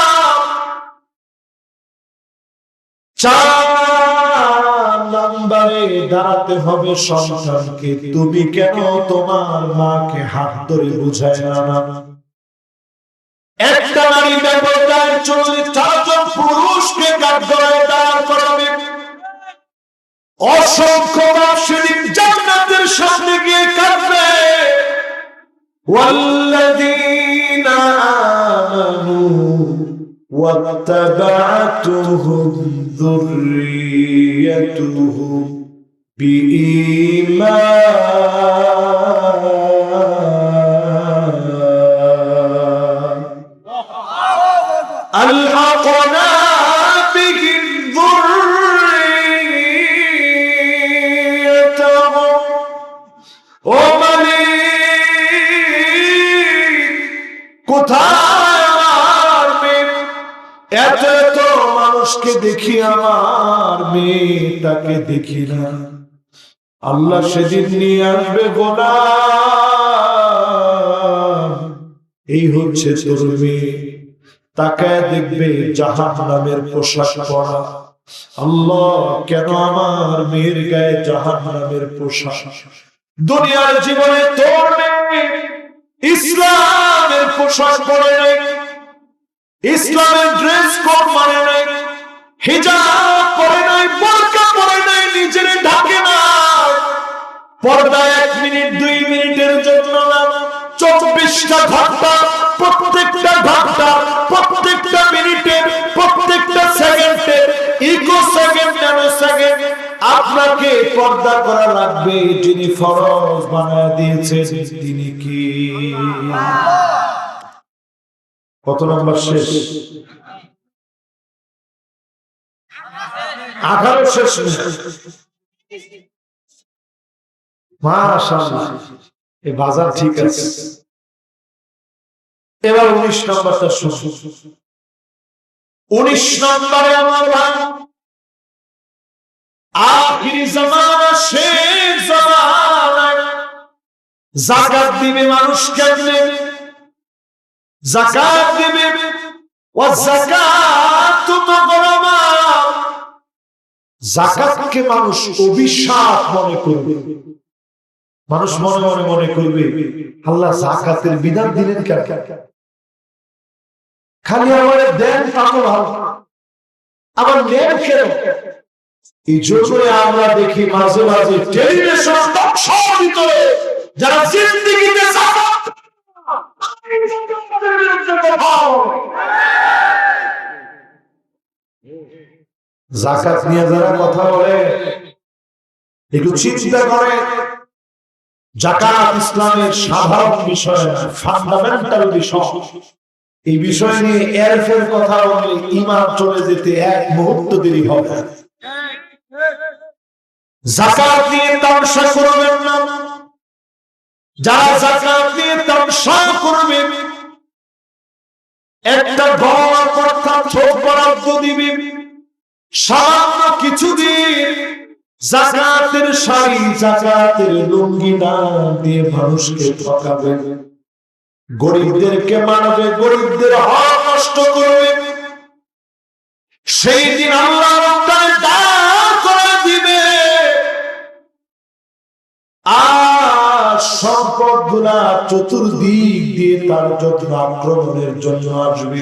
4 নম্বরে দাঁড়াতে হবে সন্তানকে, তুমি কেন তোমার মাকে হাত ধরে বুঝায় না? একটা নারী বেপরদায় চললে 4 জন পুরুষকে কাঠগড়ায় দাঁড় করাবে। অসংখ্য সেদিন জান্নাতের সামনে গিয়ে কাঁদবে। ওয়াল্লাযীনা আমানু ওয়াত্তাবা'তুহুম যুররিয়্যাতুহুম বিঈমান আলহাকনা বিহিম যুররিয়্যাতুহুম। ও মালিক, কোথায় আমার মেয়ে? এত এত মানুষকে দেখি, আমার মেয়েটাকে দেখি না। আল্লাহ সেদিন নিয়ে আসবে গোলাম, এই হচ্ছে তোর মেয়ে। তাকায় দেখবে জাহান্নামের পোশাক পরা। আল্লাহ, কেন আমার মেয়ের গায়ে জাহান্নামের পোশাক? দুনিয়ার জীবনে তোর মেয়ে ইসলামের পোশাক পরে নাই, ইসলামের ড্রেস কোড মানে নাই, হিজাব পরে নাই, বোরকা পরে নাই, নিজের ঢাকে না। পর্দা 1 মিনিট 2 মিনিটের জন্য না, 24টা ঘন্টা, প্রত্যেকটা ঘন্টা, প্রত্যেকটা মিনিটে, প্রত্যেকটা সেকেন্ডে, ইকো সেকেন্ড, ন্যানো সেকেন্ড আপনাকে পর্দা করা লাগবে, যিনি ফরজ বানায় দিয়েছেন তিনি কি? কত নম্বর শেষ? 18 শেষ। মাশাআল্লাহ, এই বাজার ঠিক আছে। এবার 19 নম্বরটা শুনুন। 19 নম্বরে আমার ভাই, আখিরি জামানা, শেষ জামানায় যাকাত দিবে মানুষ কেমনে? যাকাত দিবে ওয়া যাকাতু মাগরামা, যাকাতকে মানুষ অভিশাপ মনে করবে। মানুষ মনে মনে মনে করবে, আল্লাহ যাকাতের বিধান দিলেন কেন? খালি আমারে দেন তা তো ভালো, আবার নেন কেন? এই জন্যই আমরা দেখি মাঝে মাঝে টেলিভিশন টক শোর ভিতরে যারা জিন্দেগিতে যাকাত নিয়ে যারা কথা বলে, একটু চিন্তা করে। যাকাত ইসলামের সাধারণ বিষয় না, ফান্ডামেন্টাল বিষয়। এই বিষয় নিয়ে এরফের কথা বললে ঈমান চলে যেতে এক মুহূর্ত দেরি হবে না। যাকাত নিয়ে তামাশা করবেন না। যারা যাকাত নিয়ে তামাশা করবে, একটা গড় অর্থাৎ ছোট বরাদ্দ দিবে, সামান্য কিছুদিন যাকাতের শাড়ি, যাকাতের লুঙ্গি না দিয়ে মানুষকে ঠকাবে, গরিবদেরকে মারবে, গরিবদের হক নষ্ট করবে। সেই দিন আল্লাহর রাস্তায় দাঁড় করে দিবে, আর সম্পদগুলা চতুর্দিক দিয়ে তার জন্য আক্রমণের জন্য আসবে।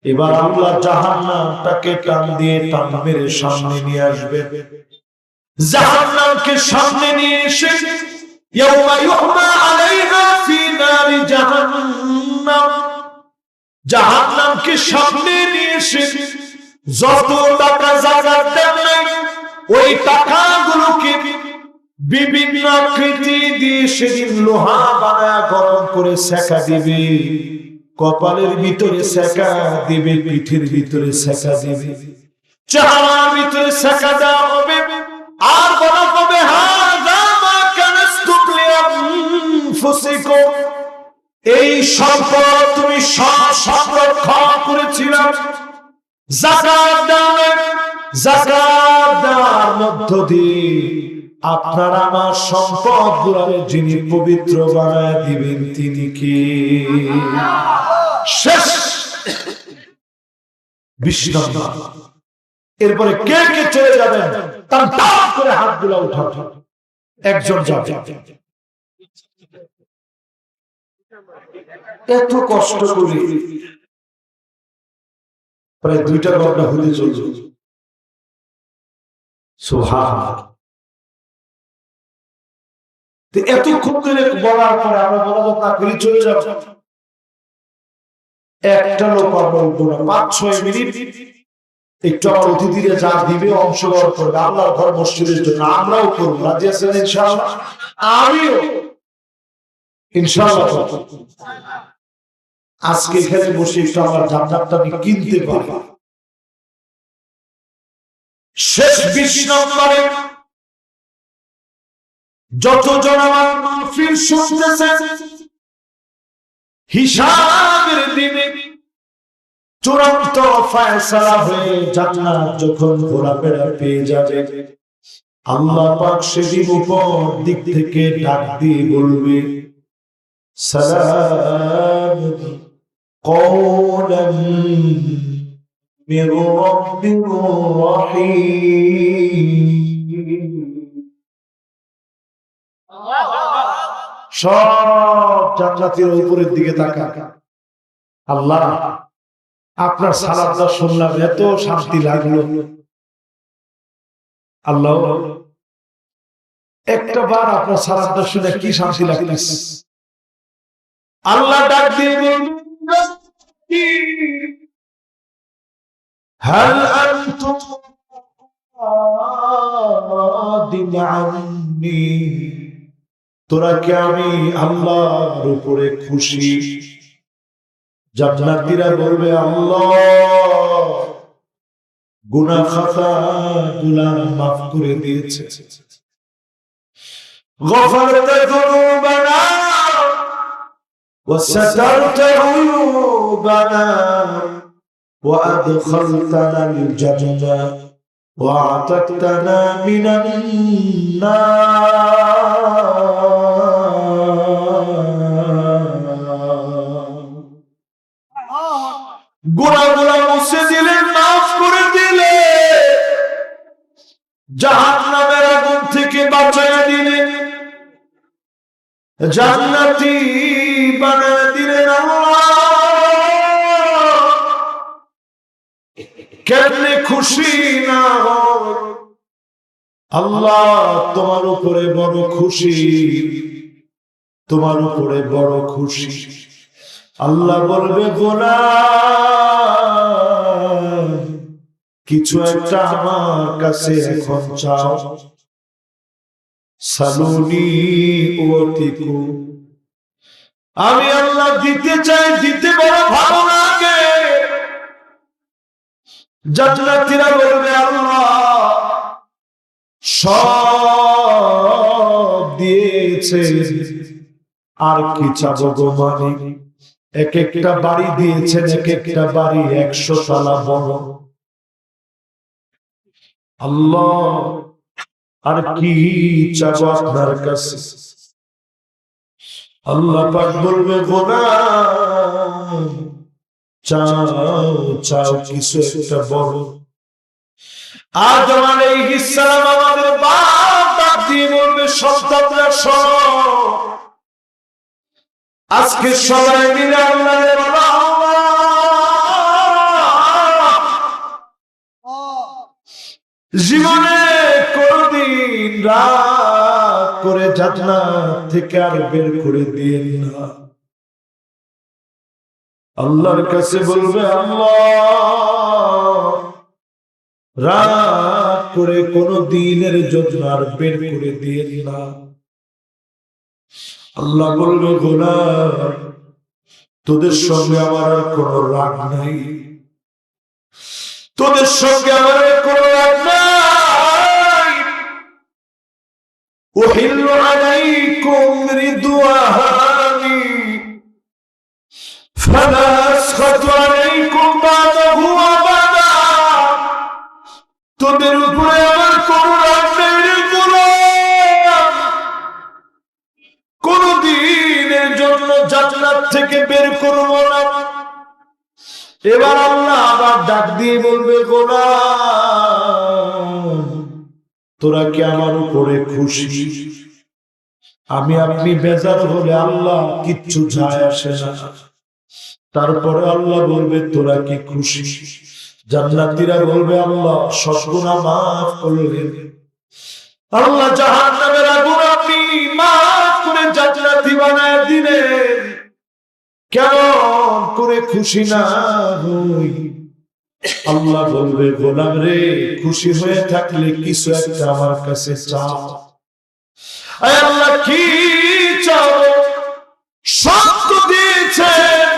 এবার আল্লাহ জাহান্নামটাকে টান দিয়ে টান মেরে সামনে নিয়ে আসবে। জাহান্নামকে সামনে নিয়ে এসে ইয়াউমা ইউহমা আলাইহা ফি নারি জাহান্নাম, জাহান্নামকে সামনে নিয়ে এসে যত টাকা যাকাত দেন নাই ওই টাকাগুলোকে বিভিন্ন আকৃতি দিয়ে সেদিন লোহা বানায় গরম করে সেকা দিবে। কপালের ভিতরে সেকা দিবে, পিঠের ভিতরে সেকা দিবে, চেহারার ভিতরে সেকা দেওয়া হবে। আর বলা হবে, হাযা মা কানাসতুম লিআনফুসিকুম, এই সম্পদ তুমি সংরক্ষণ করেছিলে যাকাত দাও। যাকাত দেওয়ার মধ্য দিয়ে আপনার আমার সম্পদগুলোকে যিনি পবিত্র বানায় দিবেন তিনি কি? শেষ 20 নম্বর। এরপরে কে কে চলে যাবেন তার দাঁত করে হাতগুলো উঠান। একজন যাবে। এত কষ্ট করে প্রায় 2টা ঘন্টা হতে চলছে। সুবহানাল্লাহ। এতক্ষণ ধরে বলার পরে আমরা মনোযোগ না করে চলে যাব। একটা লোক আমরা উঠবো না, 5-6 মিনিট একটু আমার অতিথিরা যা দিবে অংশগ্রহণ করবে আল্লাহর ঘর মসজিদের জন্য। আমরাও করবো, রাজি আছেন ইনশাআল্লাহ? আমিও ইনশাআল্লাহ আজকে এখানে বসে একটু আমার জান্নাতটা আমি কিনতে পারবো। শেষ 20 নম্বরে যতজন আমার মাহফিল শুনতেছেন, হিসাবের দিনে চূড়ান্ত ফয়সালা হয়ে জান্নাত যখন ঘোরাফেরা পেয়ে যাবে, আল্লাহ পাক সেদিন উপর দিক থেকে ডাক দিয়ে বলবে, সালামুন কওলাম মির রাব্বির রাহিম। সব জান্নাতীর উপরের দিকে তাকান। আল্লাহ আপনার সালাতটা শুনলাম, এত শান্তি লাগলো। আল্লাহ একটা বার আপনার সালাতটা শুনে কি শান্তি লাগতেছে। আল্লাহ ডাক দিয়ে হাল আনতুম তোরা কি আমি আল্লাহর উপরে খুশি? জান্নাতীরা বলবে আল্লাহ গুনাহ খাতা গুনাহ মাফ করে দিয়েছে। গফরতা যুনুবানা ওয়া সাতারতা উয়ুবানা ওয়া আদখালতানাল জান্নাহ ওয়া আতাকতানা মিনান গুনাহগুলো মুছে দিলে, মাফ করে দিলে, জাহান্নামের আগুন থেকে বাঁচিয়ে দিলে, জান্নাতি বানিয়ে দিলেন আল্লাহ। কেমনে খুশি না হয় আল্লাহ, তোমার উপরে বড় খুশি, তোমার উপরে বড় খুশি। আল্লাহ বলবে গোলাম কিছু একটা আমার কাছে এখন চাও। সালুনি ওয়াতিকু, আমি আল্লাহ দিতে চাই, দিতে বড় ভালো লাগে। জান্নাতীরা বলবে আল্লাহ সব দিয়েছে, আর কি চাবো গো মালিক? এক একটা বাড়ি দিয়েছেন, এক একটা বাড়ি 100 তলা বড়। আল্লাহ আর কি চাবো আপনার কাছে? আল্লাহ পাক বলবে গোলাম চাও চাও কিছু একটা বড়। আদম আলাইহিস সালাম আমাদের বাপ ডাক দিয়ে বলবে সন্তানরা শোনো, আজকে সবাই মিলে আল্লাহরে বলো জীবনে কোনদিন রাগ করে জান্নাত থেকে আর বের করে দিয়েন না। আল্লাহর কাছে বলবে আল্লাহ রাগ করে কোন দিনের জন্য আর বের করে দিয়েন না। আল্লাহ বলবে গোলাম তোদের সঙ্গে আমার আর কোন রাগ নাই, তোদের সঙ্গে আমার কোন রাগ নাই। উহিল্লু আলাইকুম রিদওয়ানি ফালা আসখাতু আলাইকুম বাদাহু আবাদা। তোদের উপরে আমার কোন রাগ নেই রে গোলাম, কোনদিনের জন্য জান্নাত থেকে বের করব না। এবার আল্লাহ আবার ডাক দিয়ে বলবে গোলাম তোরা কি আমার উপরে খুশি? আমি আপনি বেজার হলে আল্লাহ কিচ্ছু যায় আসে না। তারপরে আল্লাহ বলবে তোরা কি খুশি? জান্নাতীরা বলবে আল্লাহ সব গুনাহ মাফ করলেন, আল্লাহ জাহান্নামের আগুন আপনি মাফ করে জান্নাতি বানায় দিলেন, কেমন করে খুশি না হই? আল্লাহ বলবে গোলাম রে খুশি হয়ে থাকলে কিছু একটা আমার কাছে চাও। আয় আল্লাহ কি চাও? সব তো দিয়েছেন,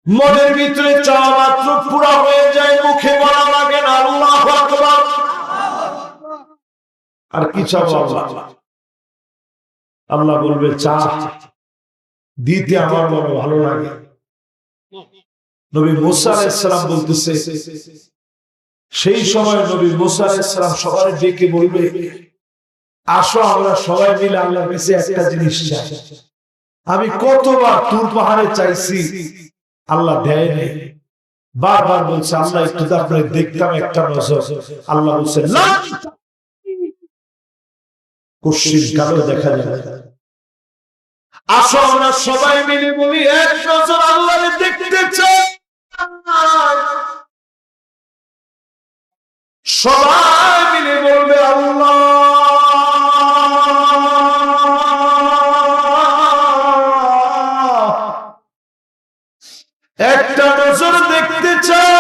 মনের ভিতরে চাওয়া মাত্র পুরা হয়ে যায়, মুখে বলা লাগে না আল্লাহু আকবার। আর কি চাও আল্লাহ? আল্লাহ বলবে চা দিতে আমার বড় ভালো লাগে। নবী মুসা আলাইহিস সালাম বলতেছে সেই সময় নবী মুসা আলাইহিস সালাম সবাই ডেকে বলবে আসো আমরা সবাই মিলে আল্লাহর কাছে একটা জিনিস চাই। আমি কতবার তুর পাহাড়ে চাইছি আল্লাহ দেয় নাই, বারবার বলছে আল্লাহ একটু আপনাকে দেখতাম একটা নজর। আল্লাহ বলছে না, কোশ্চিন কালো দেখা যায়। আসো আমরা সবাই মিলে বলি এক নজর আল্লাহকে দেখতে চাই। সবাই মিলে বলবে আল্লাহ একটা নজর দেখতে চাই।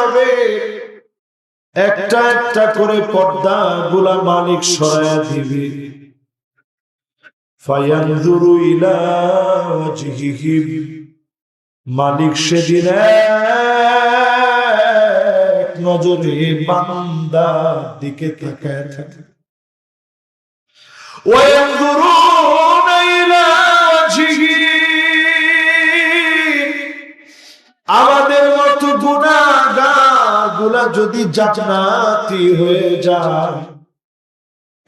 হবে, একটা একটা করে পর্দা গুলা মালিক সরায়া দিবে। ফায়ানজুরু ইলা ওয়াজহিহি, মালিক সেদিন এক নজরে বান্দার দিকে তাকায় থাকে। ওয়ায়ানজুরুনা ইলা ওয়াজহিহি, আমাদের মতো গুনাহগার গুলা যদি জান্নাতি হয়ে যায়,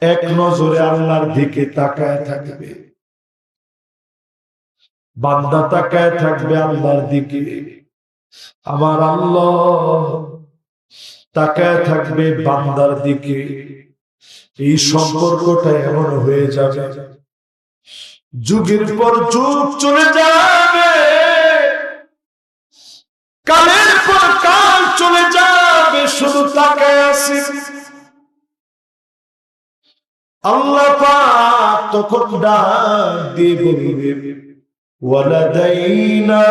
এক নজরে আল্লাহর দিকে তাকায় থাকবে। বান্দা তাকায় থাকবে আল্লাহর দিকে, আমার আল্লাহ তাকায় থাকবে বান্দার দিকে। এই সম্পর্কটা এমন হয়ে যাবে, যুগের পর যুগ চলে যাবে, কালের পর কাল চলে যাবে, শুধু তাকায় আছে। আল্লাহ পাক তখন ডাক দিয়ে বলবে, ওয়ালাদাইনা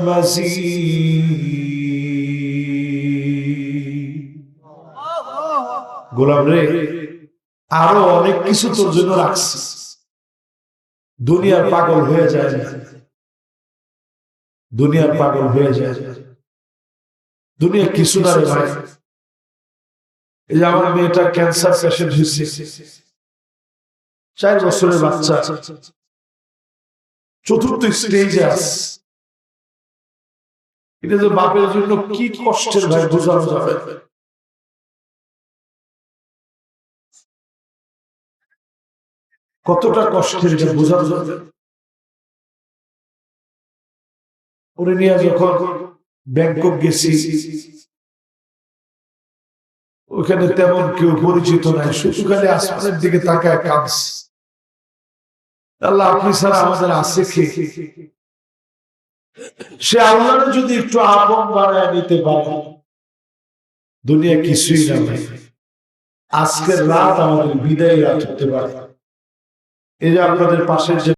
মাজিদ। গোলাম রে, আরো অনেক কিছু তোর জন্য রাখছি। দুনিয়ার পাগল হয়ে যায় না, দুনিয়ার পাগল হয়ে যায়। দুনিয়া কিছু না রে ভাই। এই যে আমার মেয়েটা ক্যান্সার পেশেন্ট হয়েছে, 4 বছরের বাচ্চা, 4th স্টেজে আছে। এটা যে বাপের জন্য কি কষ্টের ভাই, বোঝানো যাবে। কতটা কষ্টের এটা বোঝানো যাবে। ওরে নিয়ে যখন ব্যাংকক গেছি, ওখানে তেমন কেউ পরিচিত নাই, শুধু খালি আসমানের দিকে তাকায় কাঁদছে, আল্লাহ আপনি ছাড়া আমাদের আছে কে? সে আল্লাহর যদি একটু আপন বানায় নিতে পারে, দুনিয়া কিছুই না ভাই। আজকের রাত আমাদের বিদায় রাত হতে পারে। এই যে আপনাদের পাশের যে